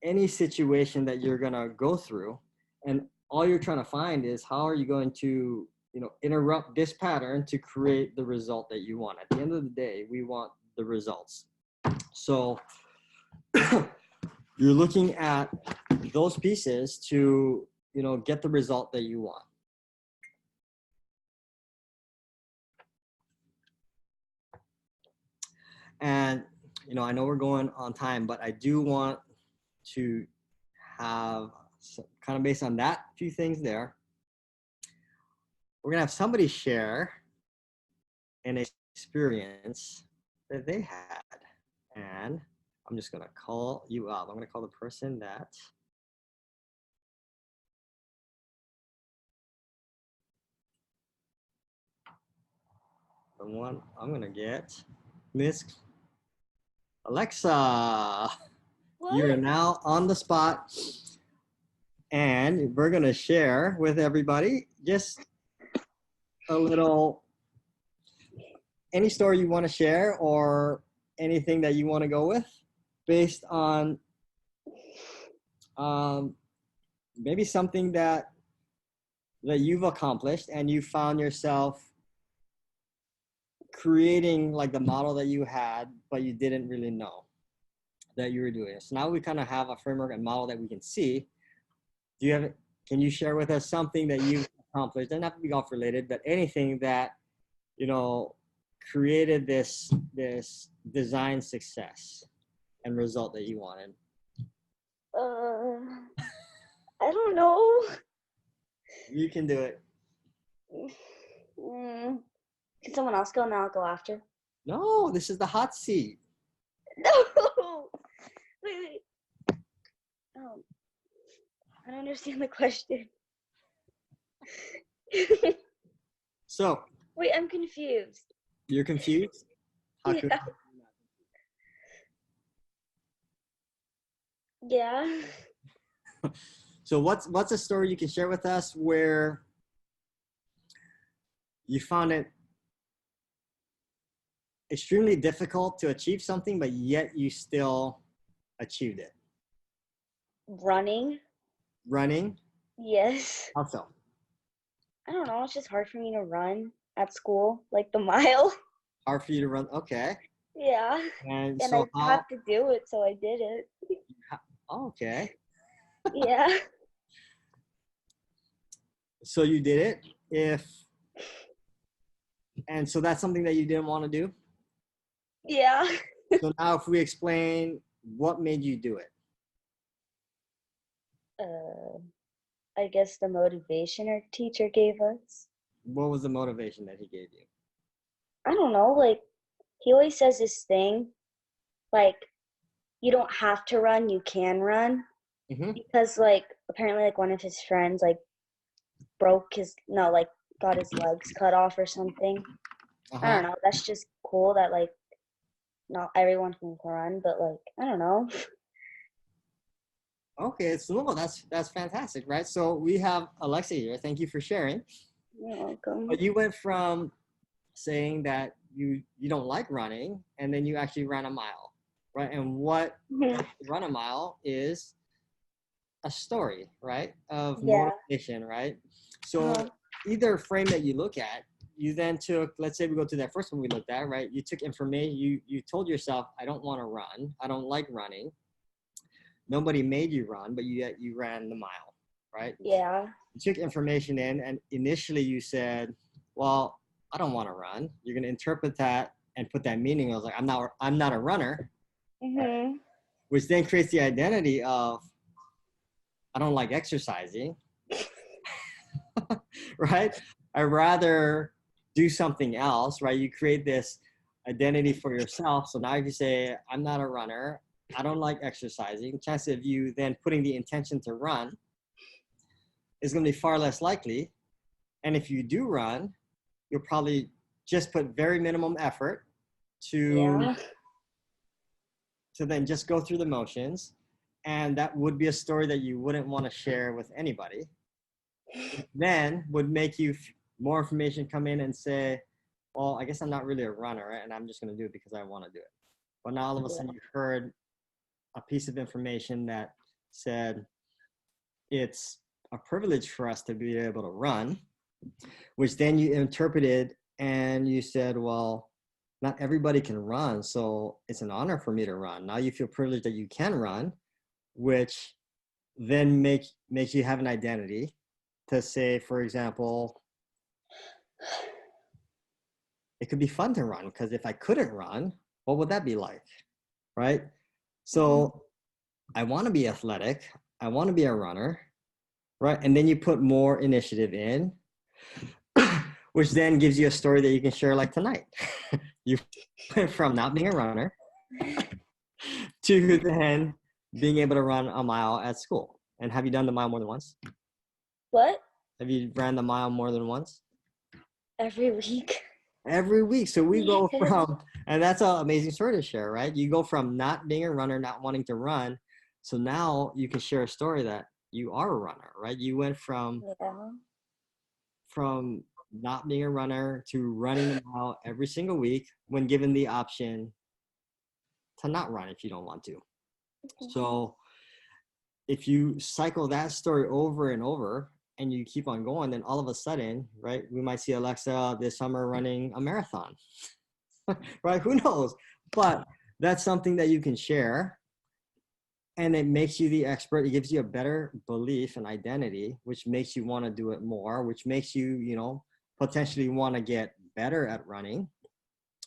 any situation that you're going to go through. And all you're trying to find is how are you going to, interrupt this pattern to create the result that you want. At the end of the day, we want the results. So you're looking at those pieces to, get the result that you want. And, I know we're going on time, but I do want to have kind of based on that few things there, we're going to have somebody share an experience that they had. And I'm just going to call you up. I'm going to call the person that the one I'm going to get, Miss Alexa. What? You're now on the spot. And we're going to share with everybody just a little, any story you want to share or anything that you want to go with based on maybe something that you've accomplished and you found yourself creating like the model that you had, but you didn't really know that you were doing it. So now we kind of have a framework and model that we can see. Can you share with us something that you've accomplished? Doesn't have to be golf related, but anything that, created this design success and result that you wanted? I don't know. You can do it. Can someone else go and I'll go after? No, this is the hot seat. No. Wait. I don't understand the question. So. Wait, I'm confused. You're confused? Yeah. Yeah. So what's a story you can share with us where you found it extremely difficult to achieve something, but yet you still achieved it? Running? Yes. How so? I don't know. It's just hard for me to run at school, like the mile. Hard for you to run? Okay. Yeah. And so I have to do it, so I did it. Okay. Yeah. So you did it. And so that's something that you didn't want to do? Yeah. So now if we explain what made you do it? I guess the motivation our teacher gave us. What was the motivation that he gave you? I don't know, like, he always says this thing, like, you don't have to run, you can run. Mm-hmm. Because, like, apparently, like, one of his friends, like, got his legs cut off or something. Uh-huh. I don't know, that's just cool that, like, not everyone can run, but, like, I don't know. Okay, so that's fantastic, right? So we have Alexa here. Thank you for sharing. You're welcome. But you went from saying that you don't like running, and then you actually ran a mile, right? And what run a mile is a story, right? Of motivation, right? So either frame that you look at, you then took, let's say we go to that first one we looked at, right? You took information, you told yourself, I don't want to run. I don't like running. Nobody made you run, but you ran the mile, right? Yeah. You took information in, and initially you said, well, I don't want to run. You're going to interpret that and put that meaning. I was like, I'm not a runner, Mm-hmm. which then creates the identity of, I don't like exercising, right? I'd rather do something else, right? You create this identity for yourself. So now if you say, I'm not a runner, I don't like exercising, chance of you then putting the intention to run is going to be far less likely. And if you do run, you'll probably just put very minimum effort to then just go through the motions. And that would be a story that you wouldn't want to share with anybody. Then would make you more information come in and say, well, I guess I'm not really a runner, and I'm just going to do it because I want to do it. But now all of a sudden you heard a piece of information that said it's a privilege for us to be able to run, which then you interpreted and you said, well, not everybody can run, so it's an honor for me to run. Now you feel privileged that you can run, which then makes you have an identity to say, for example, it could be fun to run, because if I couldn't run, what would that be like, right? So I want to be athletic. I want to be a runner, right? And then you put more initiative in, which then gives you a story that you can share like tonight. You went from not being a runner to then being able to run a mile at school. And have you done the mile more than once? What? Have you ran the mile more than once? Every week. Every week. So we go from, and that's an amazing story to share, right? You go from not being a runner, not wanting to run. So now you can share a story that you are a runner, right? You went from not being a runner to running the mile every single week when given the option to not run if you don't want to. So if you cycle that story over and over and you keep on going, then all of a sudden, right, we might see Alexa this summer running a marathon, right? Who knows? But that's something that you can share, and it makes you the expert. It gives you a better belief and identity, which makes you want to do it more, which makes you, you know, potentially want to get better at running,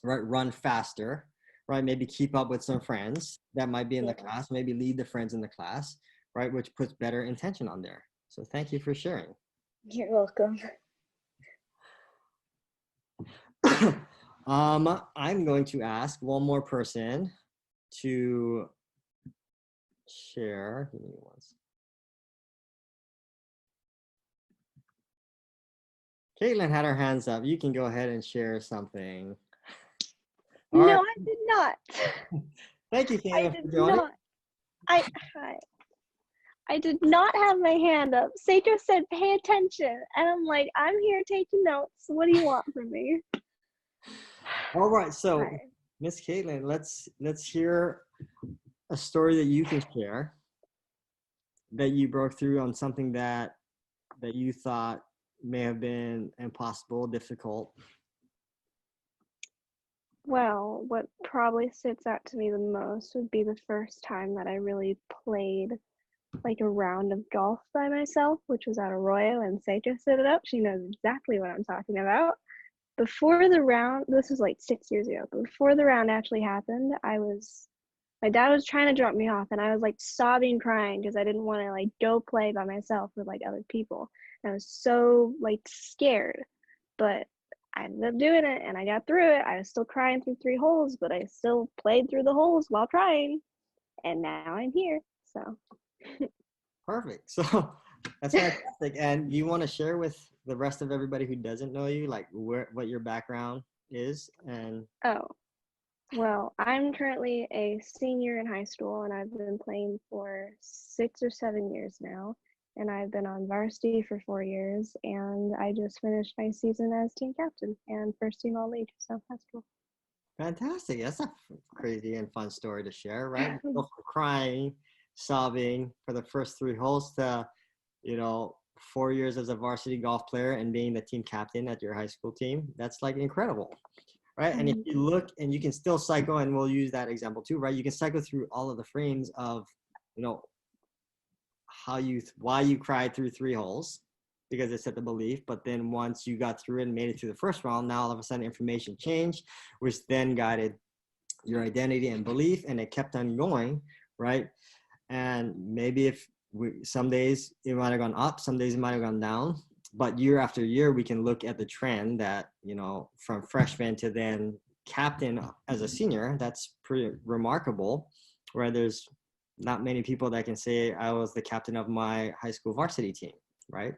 right? Run faster, right? Maybe keep up with some friends that might be in the class, maybe lead the friends in the class, right? Which puts better intention on there. So thank you for sharing. You're welcome. I'm going to ask one more person to share. Give me one second. Caitlin had her hands up. You can go ahead and share something. All no, right. I did not. Thank you, Caitlin, for joining. I did not have my hand up. Seiko said, pay attention. And I'm like, I'm here taking notes. What do you want from me? All right. So, Miss Caitlin, let's hear a story that you can share that you broke through on something that you thought may have been impossible, difficult. Well, what probably sits out to me the most would be the first time that I really played like a round of golf by myself, which was at Arroyo, and Seiko set it up. She knows exactly what I'm talking about. Before the round, this was like 6 years ago, but before the round actually happened, my dad was trying to drop me off, and I was like sobbing, crying, because I didn't want to like go play by myself with like other people. And I was so like scared, but I ended up doing it, and I got through it. I was still crying through 3 holes, but I still played through the holes while trying, and now I'm here. So perfect. So that's fantastic. And you want to share with the rest of everybody who doesn't know you, like what your background is? And well, I'm currently a senior in high school, and I've been playing for 6 or 7 years now. And I've been on varsity for 4 years, and I just finished my season as team captain and first team all league. So that's cool. Fantastic. That's a crazy and fun story to share, right? Go from crying, sobbing for the first 3 holes to, 4 years as a varsity golf player and being the team captain at your high school team. That's like incredible, right? And if you look, and you can still cycle, and we'll use that example too, right? You can cycle through all of the frames of, why you cried through 3 holes, because it set the belief. But then once you got through it and made it through the first round, now all of a sudden information changed, which then guided your identity and belief, and it kept on going, right? And maybe some days it might have gone up, some days it might have gone down, but year after year we can look at the trend that, from freshman to then captain as a senior. That's pretty remarkable, where there's not many people that can say I was the captain of my high school varsity team, right?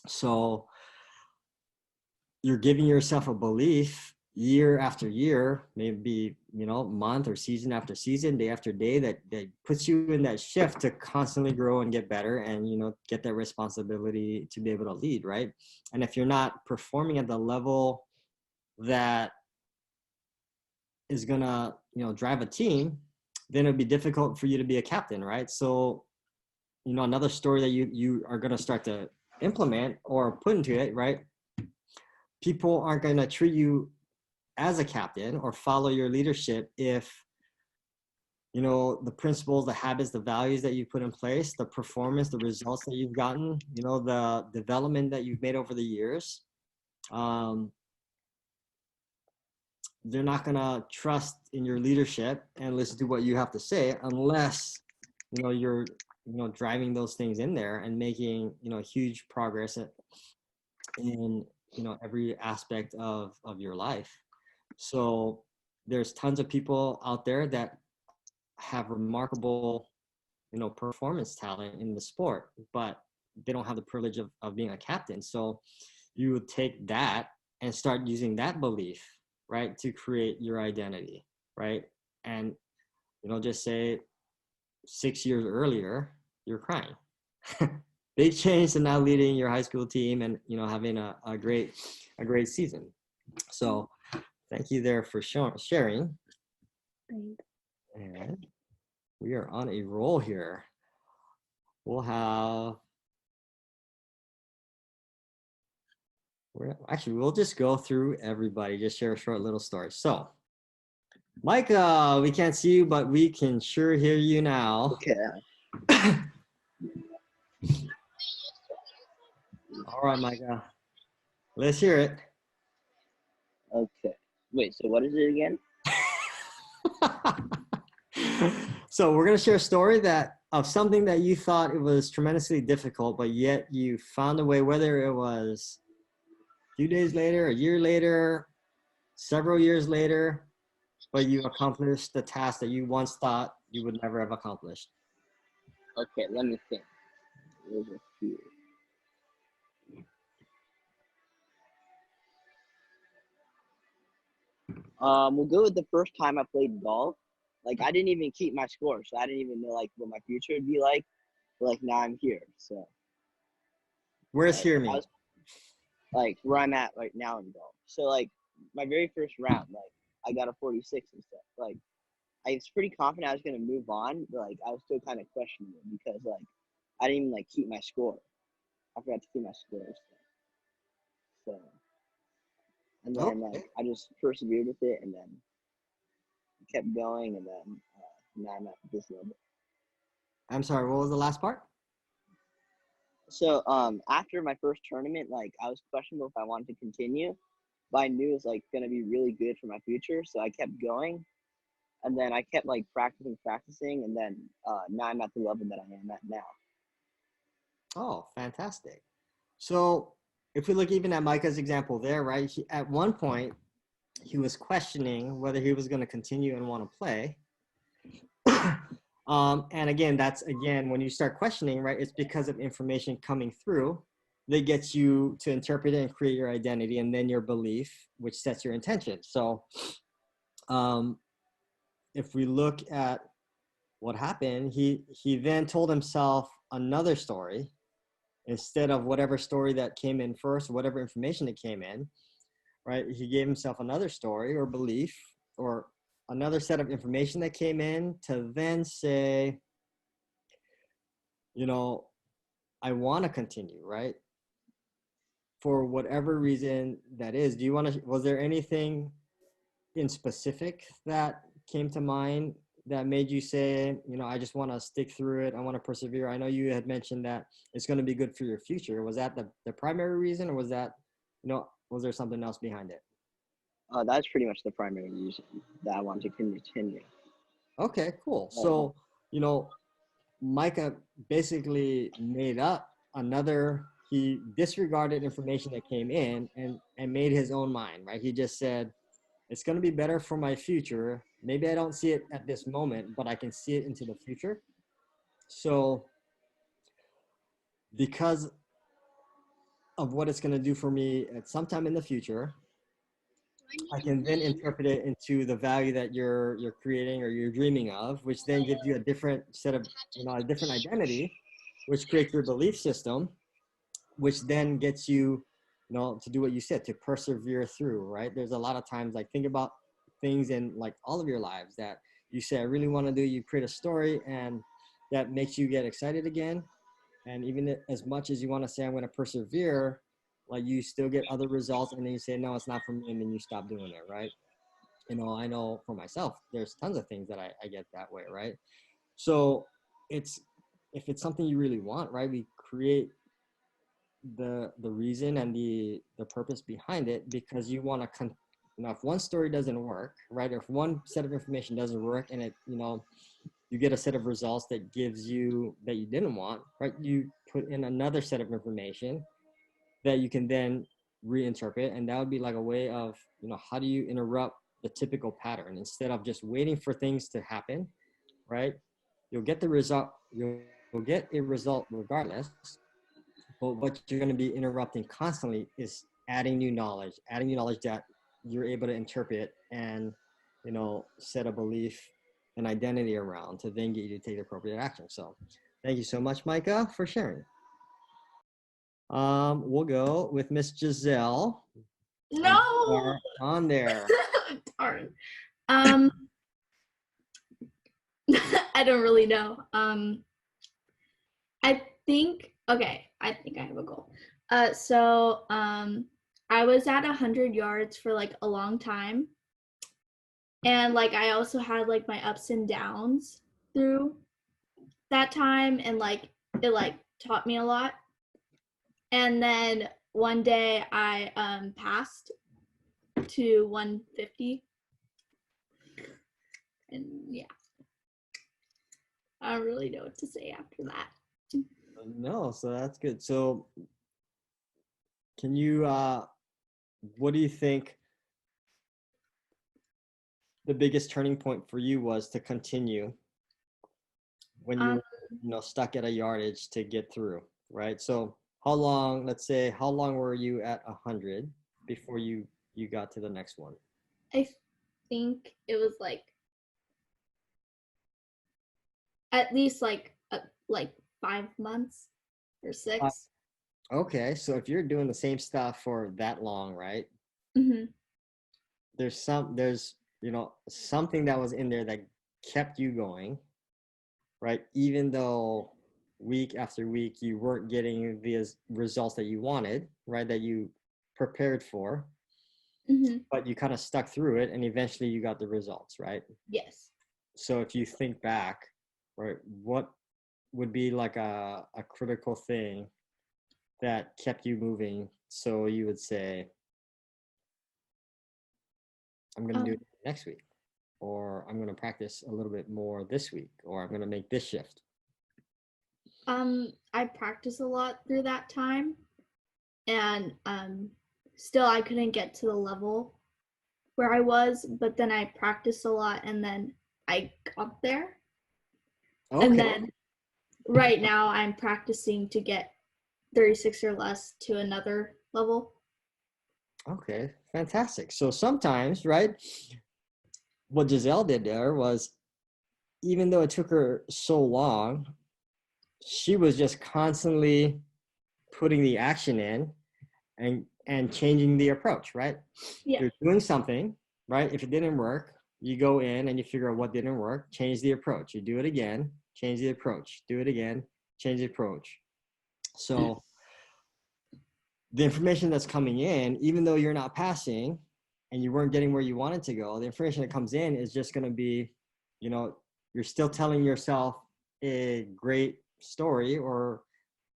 So you're giving yourself a belief year after year, maybe, month or season after season, day after day, that puts you in that shift to constantly grow and get better and, get that responsibility to be able to lead, right? And if you're not performing at the level that is gonna, drive a team, then it'd be difficult for you to be a captain, right? So, you know, another story that you are going to start to implement or put into it, right? People aren't going to treat you as a captain or follow your leadership if, you know, the principles, the habits, the values that you put in place, the performance, the results that you've gotten, you know, the development that you've made over the years. They're not going to trust in your leadership and listen to what you have to say unless, you know, you're, you know, driving those things in there and making, you know, huge progress in, you know, every aspect of your life. So there's tons of people out there that have remarkable, you know, performance talent in the sport, but they don't have the privilege of being a captain. So you would take that and start using that belief, right, to create your identity, right? And, you know, just say 6 years earlier, you're crying. Big change to now leading your high school team and, you know, having a great season. So thank you there for sharing. Thanks. And we are on a roll here. We'll just go through everybody, just share a short little story. So, Micah, we can't see you, but we can sure hear you now. Okay. All right, Micah. Let's hear it. Okay. Wait, so what is it again? So we're going to share a story of something that you thought it was tremendously difficult, but yet you found a way, whether it was a few days later, a year later, several years later, but you accomplished the task that you once thought you would never have accomplished. Okay, let me think. There's a few. We'll go with the first time I played golf. Like, I didn't even keep my score, so I didn't even know, like, what my future would be like. But, like, now I'm here, so. Where's Like, here me? Like, where I'm at right now in golf. So, like, my very first round, like, I got a 46 and stuff. Like, I was pretty confident I was going to move on, but, like, I was still kind of questioning it because, like, I didn't even, like, keep my score. I forgot to keep my score and stuff. So, and then, like, I just persevered with it and then kept going, and then now I'm at this level. I'm sorry, what was the last part? So after my first tournament, like, I was questionable if I wanted to continue, but I knew it was, like, going to be really good for my future, so I kept going, and then I kept, like, practicing, and then now I'm at the level that I am at now. Oh, fantastic. So if we look even at Micah's example there, right, at one point he was questioning whether he was going to continue and want to play. And again, when you start questioning, right, it's because of information coming through that gets you to interpret it and create your identity, and then your belief, which sets your intention. So if we look at what happened, he then told himself another story instead of whatever story that came in first, whatever information that came in, right? He gave himself another story or belief or another set of information that came in to then say, you know, I want to continue, right? For whatever reason that is. Was there anything in specific that came to mind that made you say, you know, I just want to stick through it, I want to persevere? I know you had mentioned that it's going to be good for your future. Was that the primary reason, or was that, you know, was there something else behind it? That's pretty much the primary reason that I want to continue. Okay, cool. So, you know, Micah basically made up he disregarded information that came in and made his own mind, right? He just said, it's going to be better for my future. Maybe I don't see it at this moment, but I can see it into the future. So because of what it's going to do for me at some time in the future, I can then interpret it into the value that you're creating or you're dreaming of, which then gives you a different set of, you know, a different identity, which creates your belief system, which then gets you, you know, to do what you said, to persevere through, right? There's a lot of times, like, think about things in, like, all of your lives that you say, I really want to do, you create a story, and that makes you get excited again. And even as much as you want to say, I'm going to persevere, like you still get other results, and then you say, no, it's not for me, and then you stop doing it, right? You know, I know for myself, there's tons of things that I get that way, right? So it's, if it's something you really want, right, we create the reason and the purpose behind it, because you want to you know, if one story doesn't work, right, or if one set of information doesn't work, and it, you know, you get a set of results that gives you, that you didn't want, right, you put in another set of information that you can then reinterpret. And that would be like a way of, you know, how do you interrupt the typical pattern instead of just waiting for things to happen, right? You'll get the result, you'll get a result regardless, but what you're going to be interrupting constantly is adding new knowledge that you're able to interpret and, you know, set a belief and identity around to then get you to take the appropriate action. So thank you so much, Micah, for sharing. We'll go with Miss Giselle. No. On there. Darn. I don't really know. I think I have a goal. I was at 100 yards for like a long time. And like I also had like my ups and downs through that time, and like it like taught me a lot. And then one day I passed to 150. And yeah. I don't really know what to say after that. No, so that's good. So can you what do you think the biggest turning point for you was to continue when you were, you know, stuck at a yardage to get through, right? So how long, let's say, how long were you at 100 before you got to the next one? I think it was like at least like 5 months or 6. Okay, so if you're doing the same stuff for that long, right? Mm-hmm. There's you know, something that was in there that kept you going, right? Even though week after week you weren't getting the results that you wanted, right? That you prepared for, Mm-hmm. but you kind of stuck through it, and eventually you got the results, right? Yes. So if you think back, right, what would be like a critical thing that kept you moving? So you would say, I'm going to do it next week, or I'm going to practice a little bit more this week, or I'm going to make this shift. I practiced a lot through that time, and still I couldn't get to the level where I was, but then I practiced a lot, and then I got there. Okay. And then right now I'm practicing to get 36 or less to another level. Okay, fantastic. So sometimes, right, what Giselle did there was, even though it took her so long, she was just constantly putting the action in and changing the approach, right? Yeah. You're doing something, right? If it didn't work, you go in and you figure out what didn't work, change the approach. You do it again, change the approach. Do it again, change the approach. So the information that's coming in, even though you're not passing and you weren't getting where you wanted to go, the information that comes in is just going to be, you know, you're still telling yourself a great story, or,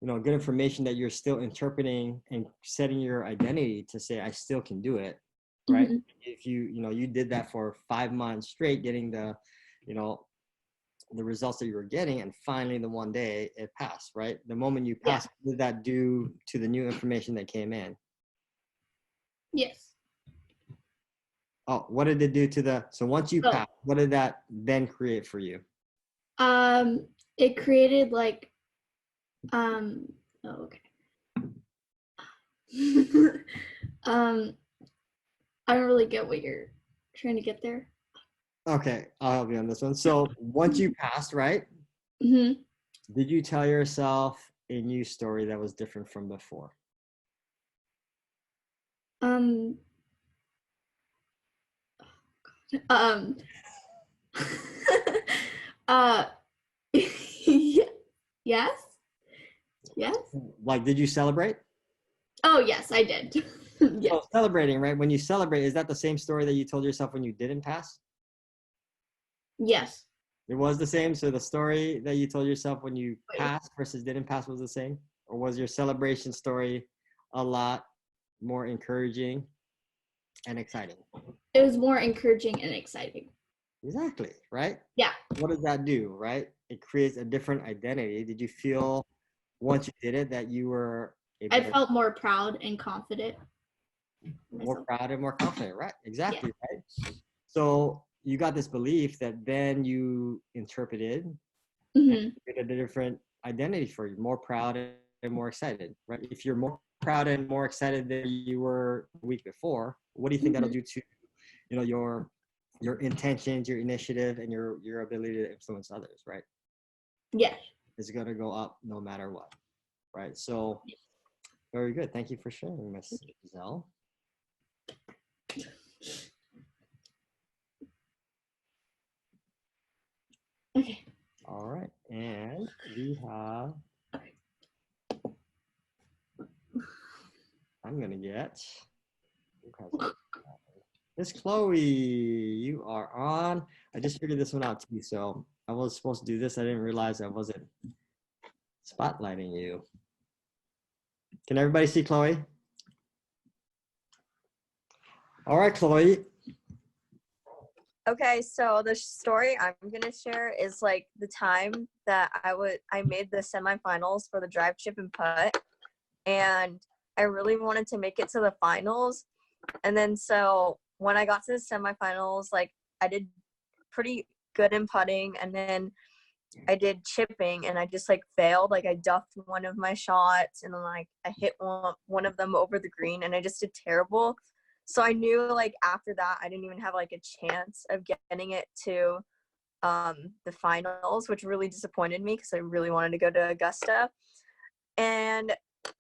you know, good information that you're still interpreting and setting your identity to say, I still can do it, right? Mm-hmm. If you know, you did that for 5 months straight, getting the, you know, the results that you were getting, and finally the one day it passed, right? The moment you passed, what did that do to the new information that came in? Yes. Oh, what did it do to the, so once you passed, what did that then create for you? It created like okay. I don't really get what you're trying to get there. Okay, I'll help you on this one. So once you passed, right? Mm-hmm. Did you tell yourself a new story that was different from before? Uh, yes, yes. Like, did you celebrate? Oh, yes, I did. Yes. So celebrating, right? When you celebrate, is that the same story that you told yourself when you didn't pass? Yes. It was the same. So the story that you told yourself when you passed versus didn't pass was the same? Or was your celebration story a lot more encouraging and exciting? It was more encouraging and exciting. Exactly, right? Yeah. What does that do, right? It creates a different identity. Did you feel once you did it that you were a I better, felt more proud and confident. more proud and more confident, right? Yeah. Exactly, right? So you got this belief that then you interpreted and Hmm. created a different identity for you, more proud and more excited, right? If you're more proud and more excited than you were the week before, what do you think that'll do to, you know, your intentions, your initiative, and your ability to influence others, right? Yes. Is going to go up no matter what, right? So very good. Thank you for sharing, Miss Giselle. Okay. All right, and we have. I'm gonna get. Miss Chloe, you are on. I just figured this one out too. So I was supposed to do this. I didn't realize I wasn't spotlighting you. Can everybody see Chloe? All right, Chloe. Okay, so the story I'm gonna share is like the time that I made the semifinals for the drive, chip, and putt, and I really wanted to make it to the finals. And then so when I got to the semifinals, like I did pretty good in putting, and then I did chipping, and I just like failed. Like I duffed one of my shots, and then like I hit one of them over the green, and I just did terrible. So I knew like after that I didn't even have like a chance of getting it to the finals, which really disappointed me because I really wanted to go to Augusta. And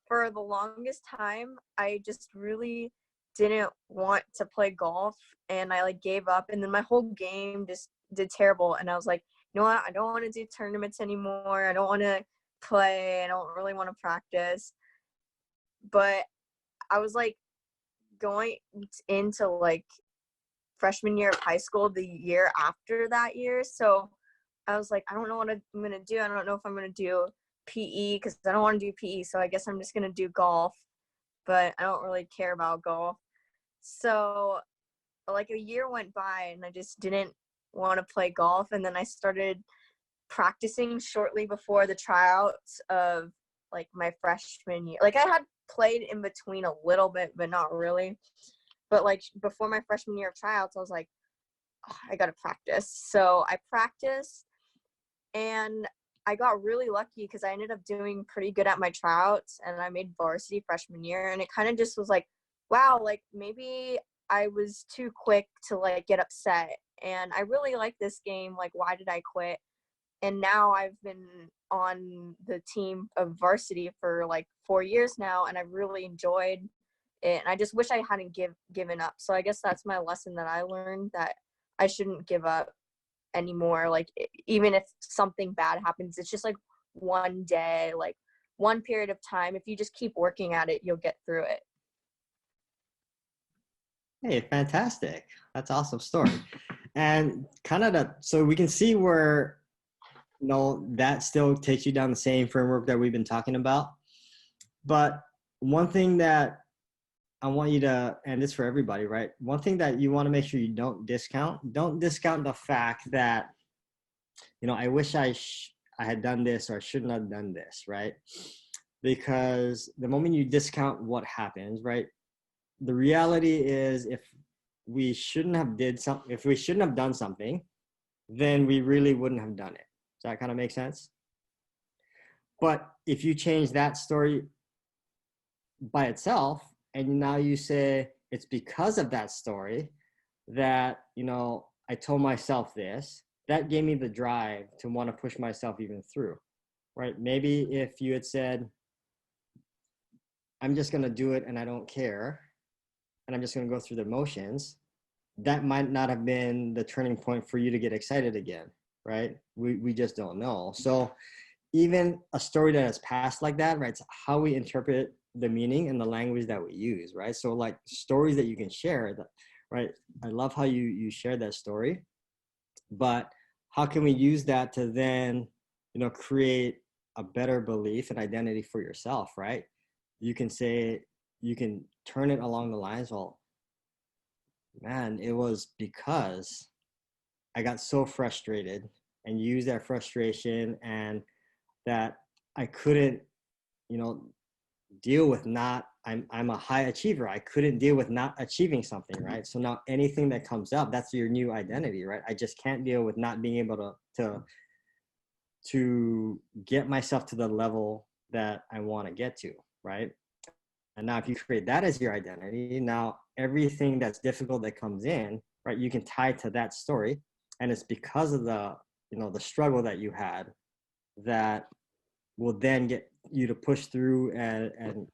for the longest time I just really didn't want to play golf, and I like gave up, and then my whole game just did terrible. And I was like, you know what, I don't want to do tournaments anymore, I don't want to play, I don't really want to practice. But I was like going into like freshman year of high school the year after that year. So I was like, I don't know what I'm going to do. I don't know if I'm going to do PE because I don't want to do PE. So I guess I'm just going to do golf, but I don't really care about golf. So like a year went by and I just didn't want to play golf. And then I started practicing shortly before the tryouts of like my freshman year. Like I had played in between a little bit, but not really. But like before my freshman year of tryouts, I was like, oh, I got to practice. So I practiced, and I got really lucky because I ended up doing pretty good at my tryouts, and I made varsity freshman year. And it kind of just was like, wow, like maybe I was too quick to like get upset. And I really like this game. Like, why did I quit? And now I've been on the team of varsity for like 4 years now, and I've really enjoyed it. And I just wish I hadn't given up. So I guess that's my lesson that I learned, that I shouldn't give up anymore. Like even if something bad happens, it's just like one day, like one period of time. If you just keep working at it, you'll get through it. Hey, fantastic. That's an awesome story. And kind of so we can see where, you know, that still takes you down the same framework that we've been talking about. But one thing that I want you to, and this for everybody, right? One thing that you want to make sure you don't discount the fact that, you know, I wish I had done this, or I shouldn't have done this, right? Because the moment you discount what happens, right? The reality is if we shouldn't have done something, then we really wouldn't have done it. Does that kind of make sense? But if you change that story by itself, and now you say it's because of that story that, you know, I told myself this, that gave me the drive to want to push myself even through, right? Maybe if you had said, I'm just going to do it and I don't care, and I'm just going to go through the motions, that might not have been the turning point for you to get excited again, right? We just don't know. So even a story that has passed like that, right? It's how we interpret the meaning and the language that we use, right? So like stories that you can share, right? I love how you share that story, but how can we use that to then, create a better belief and identity for yourself, right? You can say, you can turn it along the lines, well, man, it was because I got so frustrated, and use that frustration and that I couldn't, deal with not, I'm a high achiever. I couldn't deal with not achieving something, right? So now anything that comes up, that's your new identity, right? I just can't deal with not being able to get myself to the level that I want to get to, right? And now if you create that as your identity, now everything that's difficult that comes in, right, you can tie to that story. And it's because of the, the struggle that you had that will then get you to push through and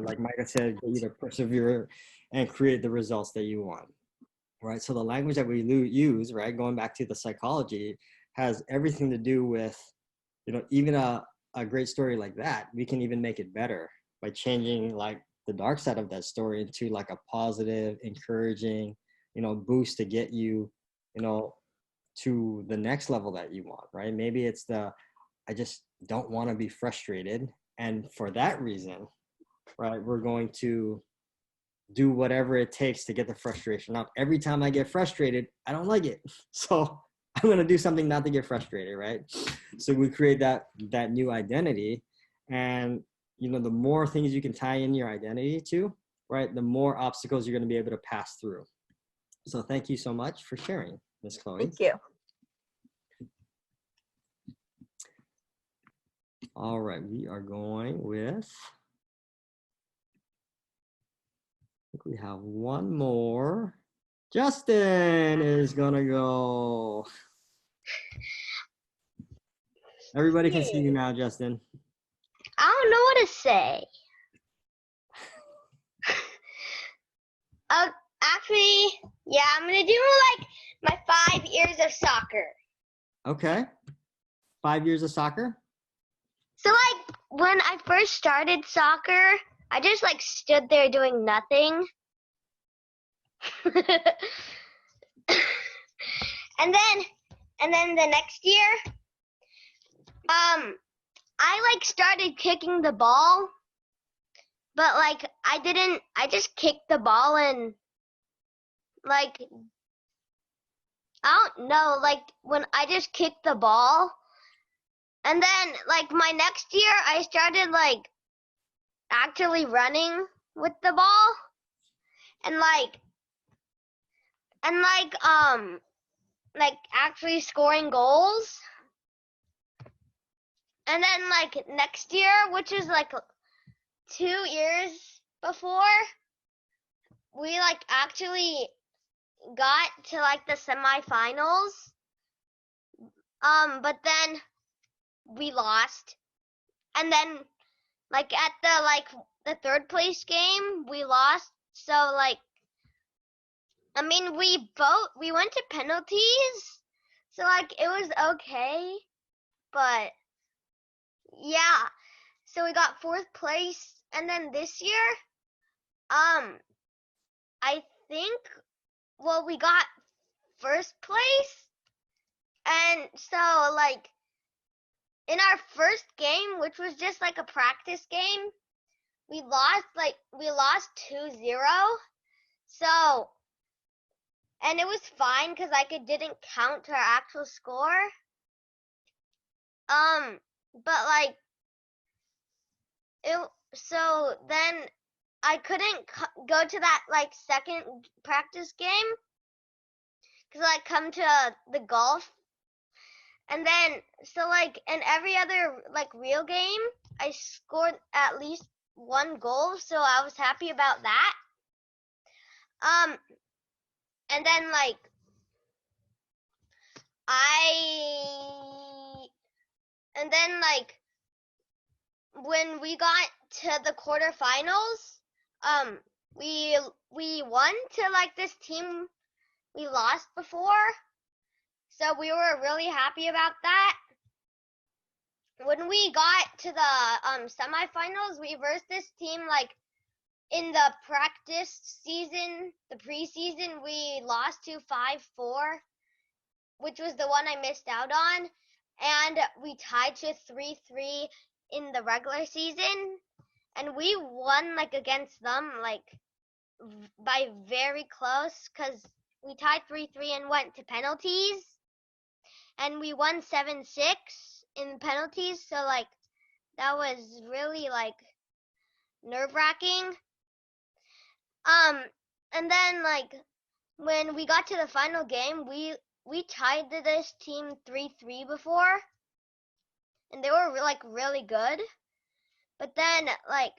like Micah said, get you to persevere and create the results that you want, right? So the language that we use, right, going back to the psychology, has everything to do with, even a great story like that, we can even make it better by changing like the dark side of that story into like a positive, encouraging, boost to get you, to the next level that you want, right? Maybe it's I just don't want to be frustrated. And for that reason, right, we're going to do whatever it takes to get the frustration out. Every time I get frustrated, I don't like it. So I'm going to do something not to get frustrated, right? So we create that new identity. And, the more things you can tie in your identity to, right, the more obstacles you're going to be able to pass through. So thank you so much for sharing, Miss Chloe. Thank you. All right, we are going with, I think we have one more. Justin is gonna go. Everybody can see you now, Justin. I don't know what to say. Actually, yeah, I'm gonna do like my 5 years of soccer. Okay. 5 years of soccer? So like when I first started soccer, I just like stood there doing nothing. and then the next year, I like started kicking the ball, but like I just kicked the ball and like, I don't know, like when I just kicked the ball, and then like my next year I started like actually running with the ball and like actually scoring goals. And then like next year, which is like 2 years before, we like actually got to like the semifinals. But then we lost. And then like at the third place game, we lost. So like, I mean, we went to penalties. So like it was okay, but yeah. So we got 4th place, and then this year, I think, well, we got 1st place, and so like in our first game, which was just like a practice game, we lost 2-0. So, and it was fine because like it didn't count to our actual score. But like so then I couldn't go to that like second practice game because I come to the golf, and then so like in every other like real game I scored at least 1 goal, so I was happy about that. And then like when we got to the quarterfinals, we won to like this team we lost before. So we were really happy about that. When we got to the semifinals, we versed this team like in the practice season, the preseason, we lost to 5-4, which was the one I missed out on, and we tied to 3-3 in the regular season, and we won like against them like by very close because we tied 3-3 and went to penalties, and we won 7-6 in penalties. So like that was really like nerve-wracking. And then like when we got to the final game, we tied this team 3-3 before, and they were like really good. But then like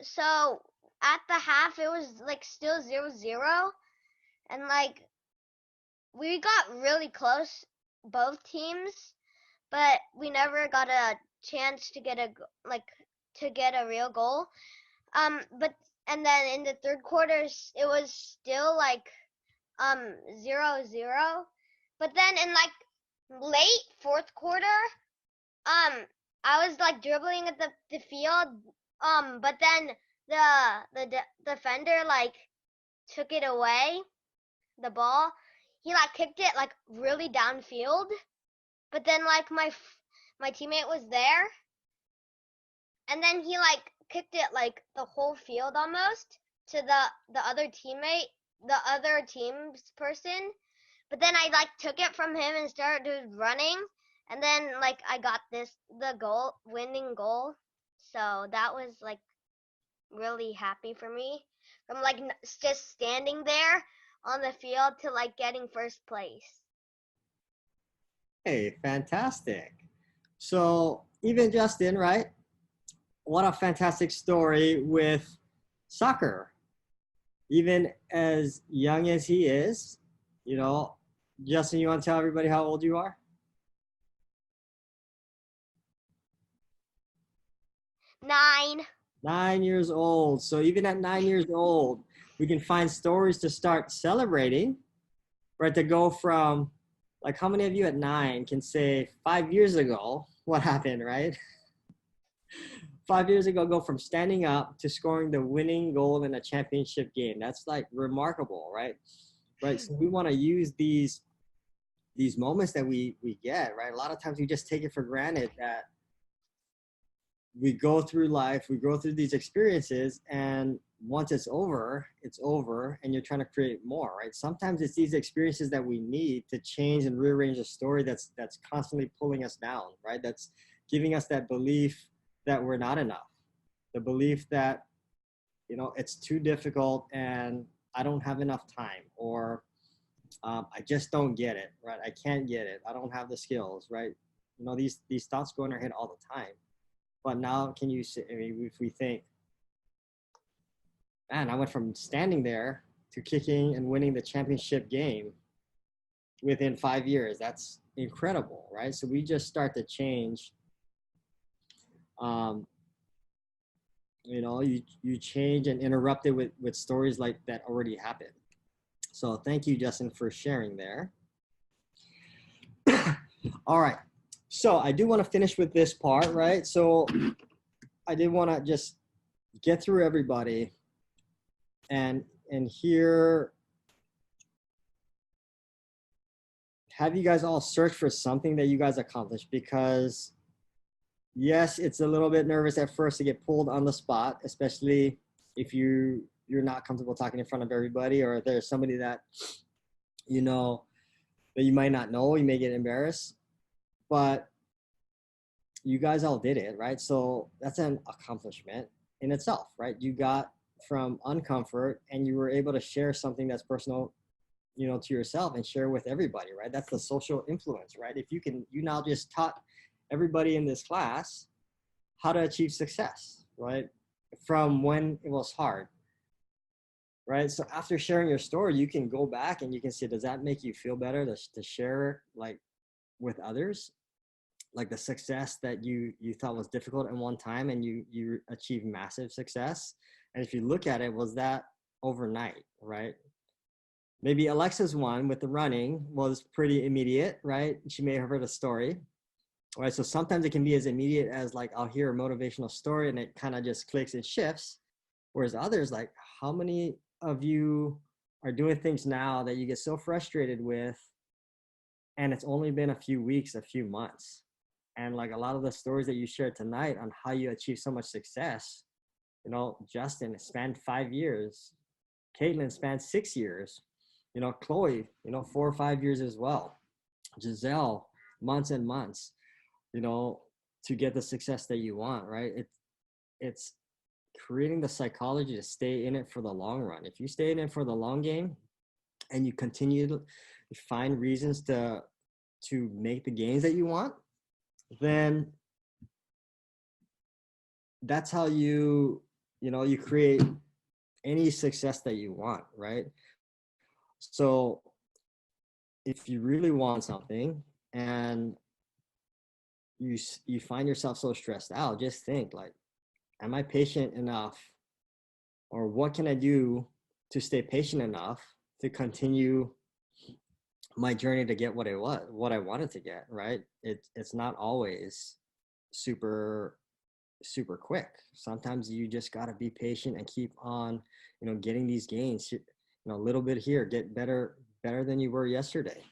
so at the half it was like still 0-0, and like we got really close, both teams, but we never got a chance to get a real goal. But and then in the third quarters it was still like 0-0. But then in like late fourth quarter, I was like dribbling at the field, but then the defender like took it away, the ball. He like kicked it like really downfield, but then like my teammate was there, and then he like kicked it like the whole field almost to the other teammate, the other team's person. But then I like took it from him and started running, and then like I got the winning goal. So that was like really happy for me, from like just standing there on the field to like getting first place. Hey, fantastic. So even Justin, right? What a fantastic story with soccer. Even as young as he is, you know, Justin, you want to tell everybody how old you are? 9. 9 years old. So even at 9 years old, we can find stories to start celebrating, right? To go from, like, how many of you at 9 can say 5 years ago what happened, right? 5 years ago, go from standing up to scoring the winning goal in a championship game. That's like remarkable, right? Right. So we want to use these moments that we get, right? A lot of times we just take it for granted that we go through life, we go through these experiences, and once it's over, and you're trying to create more, right? Sometimes it's these experiences that we need to change and rearrange a story that's constantly pulling us down, right? That's giving us that belief that we're not enough, the belief that, you know, it's too difficult and I don't have enough time, or I just don't get it, right? I can't get it. I don't have the skills, right? You know, these thoughts go in our head all the time. But now, can you say, I mean, if we think, man, I went from standing there to kicking and winning the championship game within 5 years, that's incredible, right? So we just start to change. You know, you change and interrupt it with stories like that already happened. So thank you, Justin, for sharing there. All right. So I do want to finish with this part, right? So I did want to just get through everybody and here, have you guys all search for something that you guys accomplished, because yes, it's a little bit nervous at first to get pulled on the spot, especially if you're not comfortable talking in front of everybody, or there's somebody that, you know, that you might not know, you may get embarrassed, but you guys all did it, right? So that's an accomplishment in itself, right? You got from uncomfort and you were able to share something that's personal, you know, to yourself and share with everybody, right? That's the social influence, right? If you now just taught everybody in this class how to achieve success, right? From when it was hard, right? So after sharing your story, you can go back and you can say, does that make you feel better to share like with others, like the success that you thought was difficult at one time and you achieved massive success? And if you look at it, was that overnight, right? maybe Alexa's one with the running was pretty immediate, right? She may have heard a story, right? So sometimes it can be as immediate as like, I'll hear a motivational story and it kind of just clicks and shifts. Whereas others, like, how many of you are doing things now that you get so frustrated with, and it's only been a few weeks, a few months? And like a lot of the stories that you shared tonight on how you achieve so much success, you know, Justin spanned 5 years, Caitlin spanned 6 years, you know, Chloe, you know, 4 or 5 years as well, Giselle, months and months, you know, to get the success that you want, right? It's creating the psychology to stay in it for the long run. If you stay in it for the long game and you continue to find reasons to make the gains that you want, then that's how you create any success that you want, right? So if you really want something and you find yourself so stressed out, just think like, am I patient enough, or what can I do to stay patient enough to continue my journey to get what I wanted to get, right? It's not always super quick. Sometimes you just got to be patient and keep on, you know, getting these gains, you know, a little bit here, get better than you were yesterday,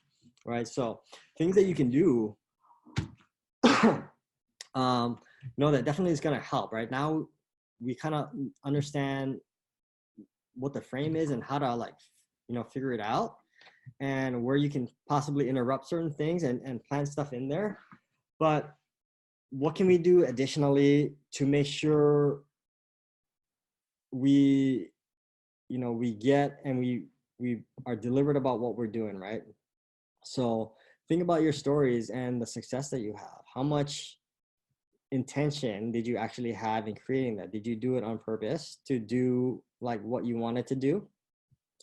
right? So things that you can do, you know, that definitely is going to help. Right now we kind of understand what the frame is and how to, like, you know, figure it out and where you can possibly interrupt certain things and plant stuff in there. But what can we do additionally to make sure we, you know, we get and we are deliberate about what we're doing, right? So think about your stories and the success that you have. How much intention did you actually have in creating that? Did you do it on purpose to do like what you wanted to do?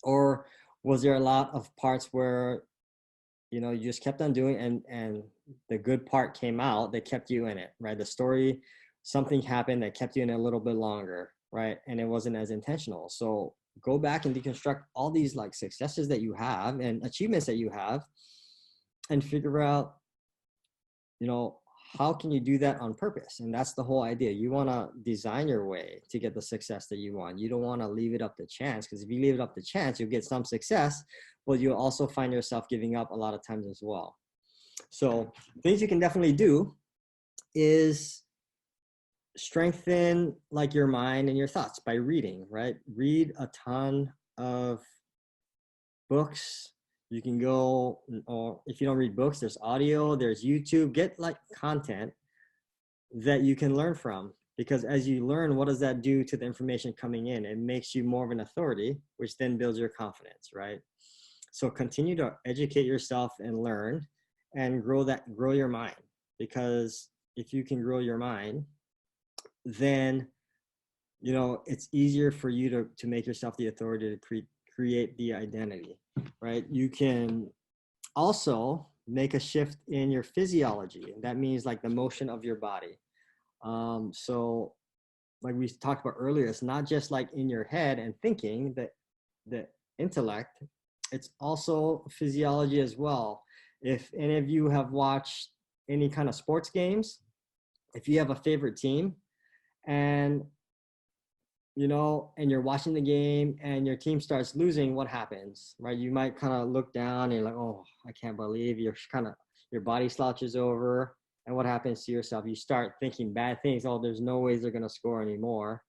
Or was there a lot of parts where, you know, you just kept on doing and the good part came out that kept you in it, right? The story, something happened that kept you in it a little bit longer, right? And it wasn't as intentional. So go back and deconstruct all these like successes that you have and achievements that you have and figure out, you know, how can you do that on purpose? And that's the whole idea. You want to design your way to get the success that you want. You don't want to leave it up to chance, because if you leave it up to chance, you'll get some success, but you'll also find yourself giving up a lot of times as well. So things you can definitely do is strengthen like your mind and your thoughts by reading, right? Read a ton of books. You can go, or if you don't read books, there's audio, there's YouTube. Get like content that you can learn from, because as you learn, what does that do to the information coming in? It makes you more of an authority, which then builds your confidence, right? So continue to educate yourself and learn and grow your mind, because if you can grow your mind, then, you know, it's easier for you to make yourself the authority to create the identity, right? You can also make a shift in your physiology. That means like the motion of your body. So like we talked about earlier, it's not just like in your head and thinking, that the intellect, it's also physiology as well. If any of you have watched any kind of sports games, if you have a favorite team and, you know, and you're watching the game and your team starts losing, what happens, right? You might kind of look down and you're like, oh, I can't believe, your body slouches over. And what happens to yourself? You start thinking bad things. Oh, there's no ways they're going to score anymore.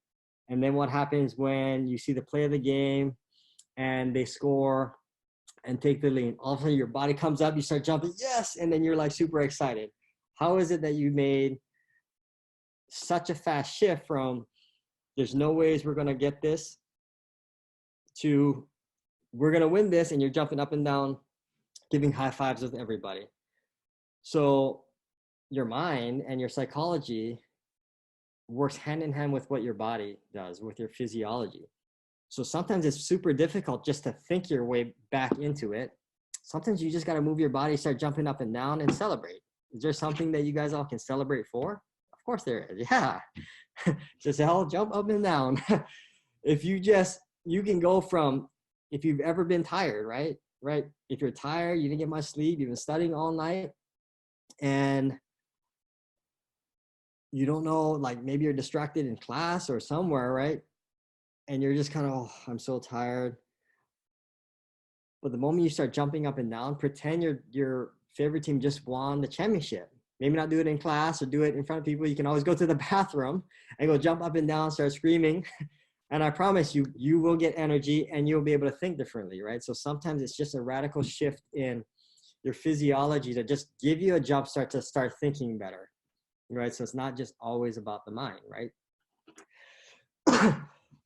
And then what happens when you see the play of the game and they score and take the lead? All of a sudden your body comes up, you start jumping, yes, and then you're like super excited. How is it that you made such a fast shift from there's no ways we're going to get this to we're going to win this, and you're jumping up and down, giving high fives with everybody? So your mind and your psychology works hand in hand with what your body does, with your physiology. So sometimes it's super difficult just to think your way back into it. Sometimes you just got to move your body, start jumping up and down and celebrate. Is there something that you guys all can celebrate for? Of course there is. Yeah. Just jump up and down. If you can go from, if you've ever been tired, right? If you're tired, you didn't get much sleep, you've been studying all night, and you don't know, like maybe you're distracted in class or somewhere, right? And you're just kind of, oh, I'm so tired. But the moment you start jumping up and down, pretend your favorite team just won the championship. Maybe not do it in class or do it in front of people. You can always go to the bathroom and go jump up and down, start screaming. And I promise you, you will get energy and you'll be able to think differently, right? So sometimes it's just a radical shift in your physiology to just give you a jump start to start thinking better, right? So it's not just always about the mind, right?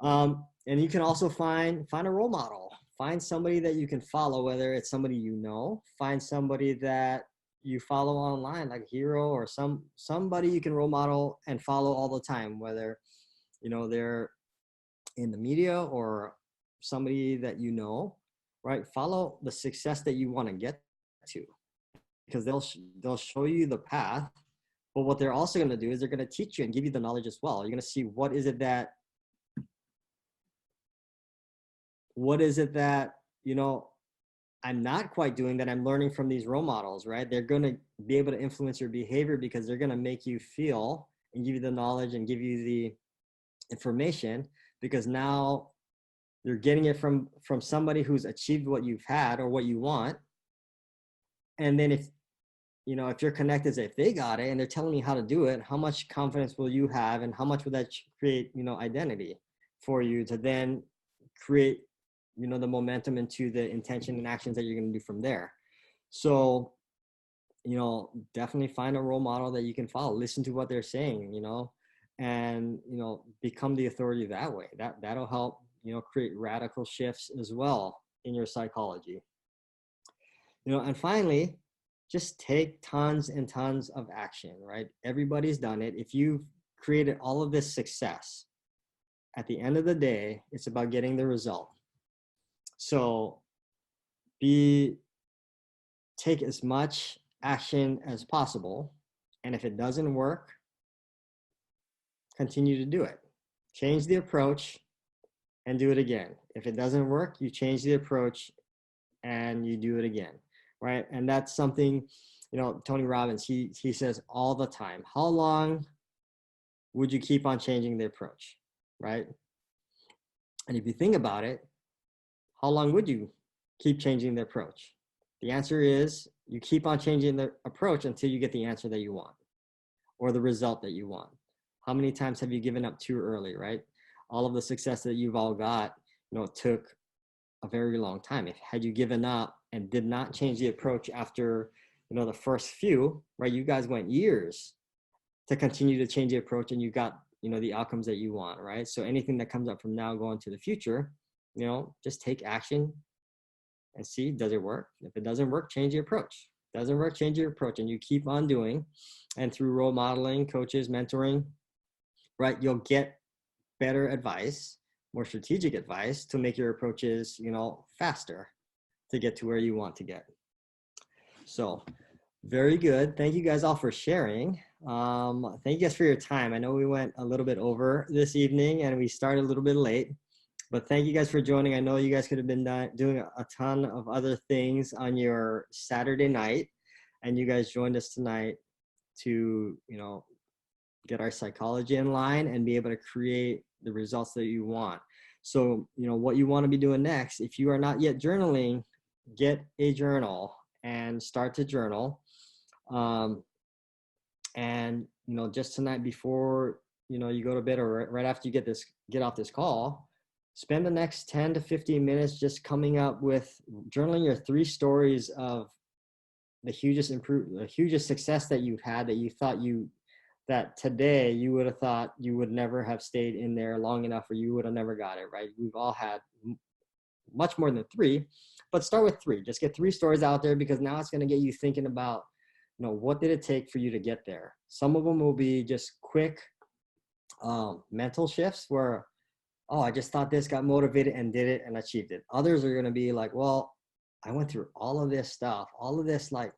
And you can also find a role model. Find somebody that you can follow, whether it's somebody you know, find somebody that you follow online, like a hero or somebody you can role model and follow all the time, whether, you know, they're in the media or somebody that you know, right? Follow the success that you want to get to, because they'll show you the path. But what they're also going to do is they're going to teach you and give you the knowledge as well. You're going to see what is it that, you know, I'm not quite doing that I'm learning from these role models, right? They're going to be able to influence your behavior because they're going to make you feel and give you the knowledge and give you the information, because now you're getting it from somebody who's achieved what you've had or what you want. And then if you're connected, if they got it and they're telling you how to do it, how much confidence will you have, and how much will that create, you know, identity for you to then create, you know, the momentum into the intention and actions that you're going to do from there. So, you know, definitely find a role model that you can follow, listen to what they're saying, you know, and, you know, become the authority that way. That'll help, you know, create radical shifts as well in your psychology. You know, and finally, just take tons and tons of action, right? Everybody's done it. If you've created all of this success, at the end of the day, it's about getting the result. So take as much action as possible. And if it doesn't work, continue to do it. Change the approach and do it again. If it doesn't work, you change the approach and you do it again, right? And that's something, you know, Tony Robbins, he says all the time, how long would you keep on changing the approach, right? And if you think about it, how long would you keep changing the approach? The answer is you keep on changing the approach until you get the answer that you want or the result that you want. How many times have you given up too early, right? All of the success that you've all got, you know, took a very long time. Had you given up and did not change the approach after, you know, the first few, right? You guys went years to continue to change the approach and you got, you know, the outcomes that you want, right? So anything that comes up from now going to the future, you know, just take action and see, does it work? If it doesn't work, change your approach. Doesn't work, change your approach, and you keep on doing. And through role modeling, coaches, mentoring, right, you'll get better advice, more strategic advice to make your approaches, you know, faster to get to where you want to get. So very good. Thank you guys all for sharing. Thank you guys for your time. I know we went a little bit over this evening and we started a little bit late. But thank you guys for joining. I know you guys could have been doing a ton of other things on your Saturday night, and you guys joined us tonight to, you know, get our psychology in line and be able to create the results that you want. So, you know, what you want to be doing next, if you are not yet journaling, get a journal and start to journal. And, you know, just tonight before, you know, you go to bed or right after you get off this call, spend the next 10 to 15 minutes just coming up with journaling your 3 stories of the hugest success that you've had, that you thought that today you would have thought you would never have stayed in there long enough, or you would have never got it, right? We've all had much more than 3, but start with 3. Just get 3 stories out there, because now it's going to get you thinking about, you know, what did it take for you to get there? Some of them will be just quick mental shifts where, oh, I just thought this, got motivated and did it and achieved it. Others are going to be like, well, I went through all of this stuff, all of this like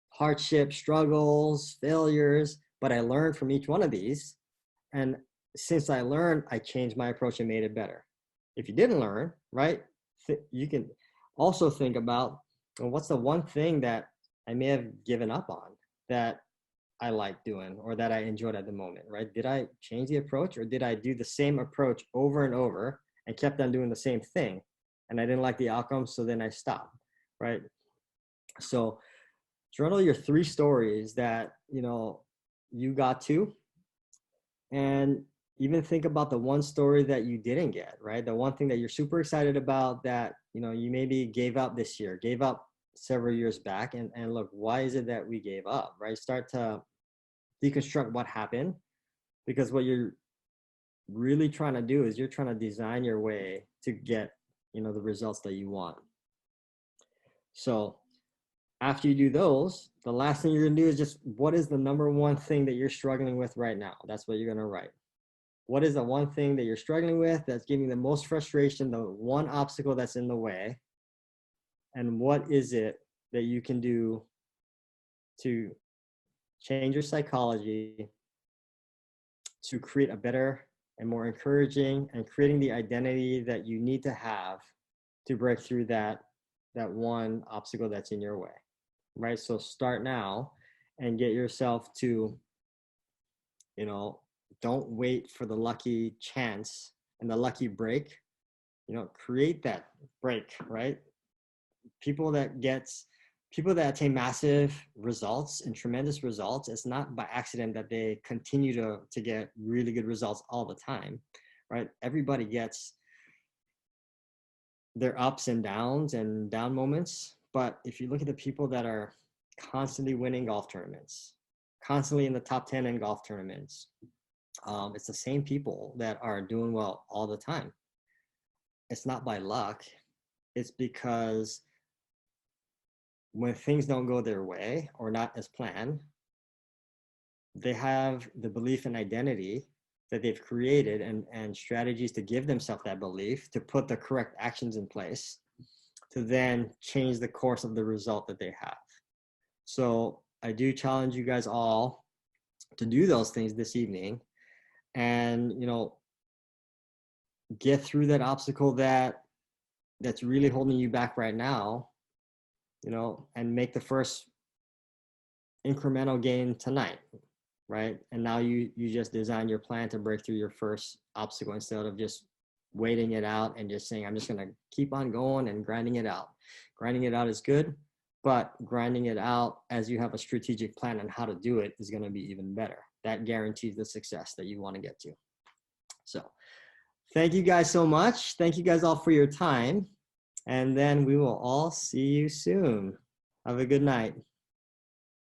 hardship, struggles, failures, but I learned from each one of these. And since I learned, I changed my approach and made it better. If you didn't learn, right, you can also think about, well, what's the one thing that I may have given up on that I like doing or that I enjoyed at the moment, right? Did I change the approach, or did I do the same approach over and over and kept on doing the same thing and I didn't like the outcome, so then I stopped, right? So journal your 3 stories that, you know, you got to, and even think about the one story that you didn't get, right? The one thing that you're super excited about that, you know, you maybe gave up this year, gave up several years back, and look, why is it that we gave up, right? Start to deconstruct what happened, because what you're really trying to do is you're trying to design your way to get, you know, the results that you want. So after you do those, the last thing you're gonna do is just, what is the number one thing that you're struggling with right now? That's what you're gonna write. What is the one thing that you're struggling with that's giving you the most frustration, the one obstacle that's in the way? And what is it that you can do to change your psychology to create a better and more encouraging and creating the identity that you need to have to break through that one obstacle that's in your way, right? So start now and get yourself to, you know, don't wait for the lucky chance and the lucky break. You know, create that break, right? People that attain massive results and tremendous results, it's not by accident that they continue to get really good results all the time, right? Everybody gets their ups and downs and down moments. But if you look at the people that are constantly winning golf tournaments, constantly in the top 10 in golf tournaments, it's the same people that are doing well all the time. It's not by luck. It's because when things don't go their way or not as planned, they have the belief and identity that they've created and strategies to give themselves that belief, to put the correct actions in place, to then change the course of the result that they have. So I do challenge you guys all to do those things this evening and, you know, get through that obstacle that's really holding you back right now, you know, and make the first incremental gain tonight, right? And now you just design your plan to break through your first obstacle instead of just waiting it out and just saying, I'm just going to keep on going and grinding it out. Grinding it out is good, but grinding it out as you have a strategic plan on how to do it is going to be even better. That guarantees the success that you want to get to. So thank you guys so much. Thank you guys all for your time. And then we will all see you soon. Have a good night.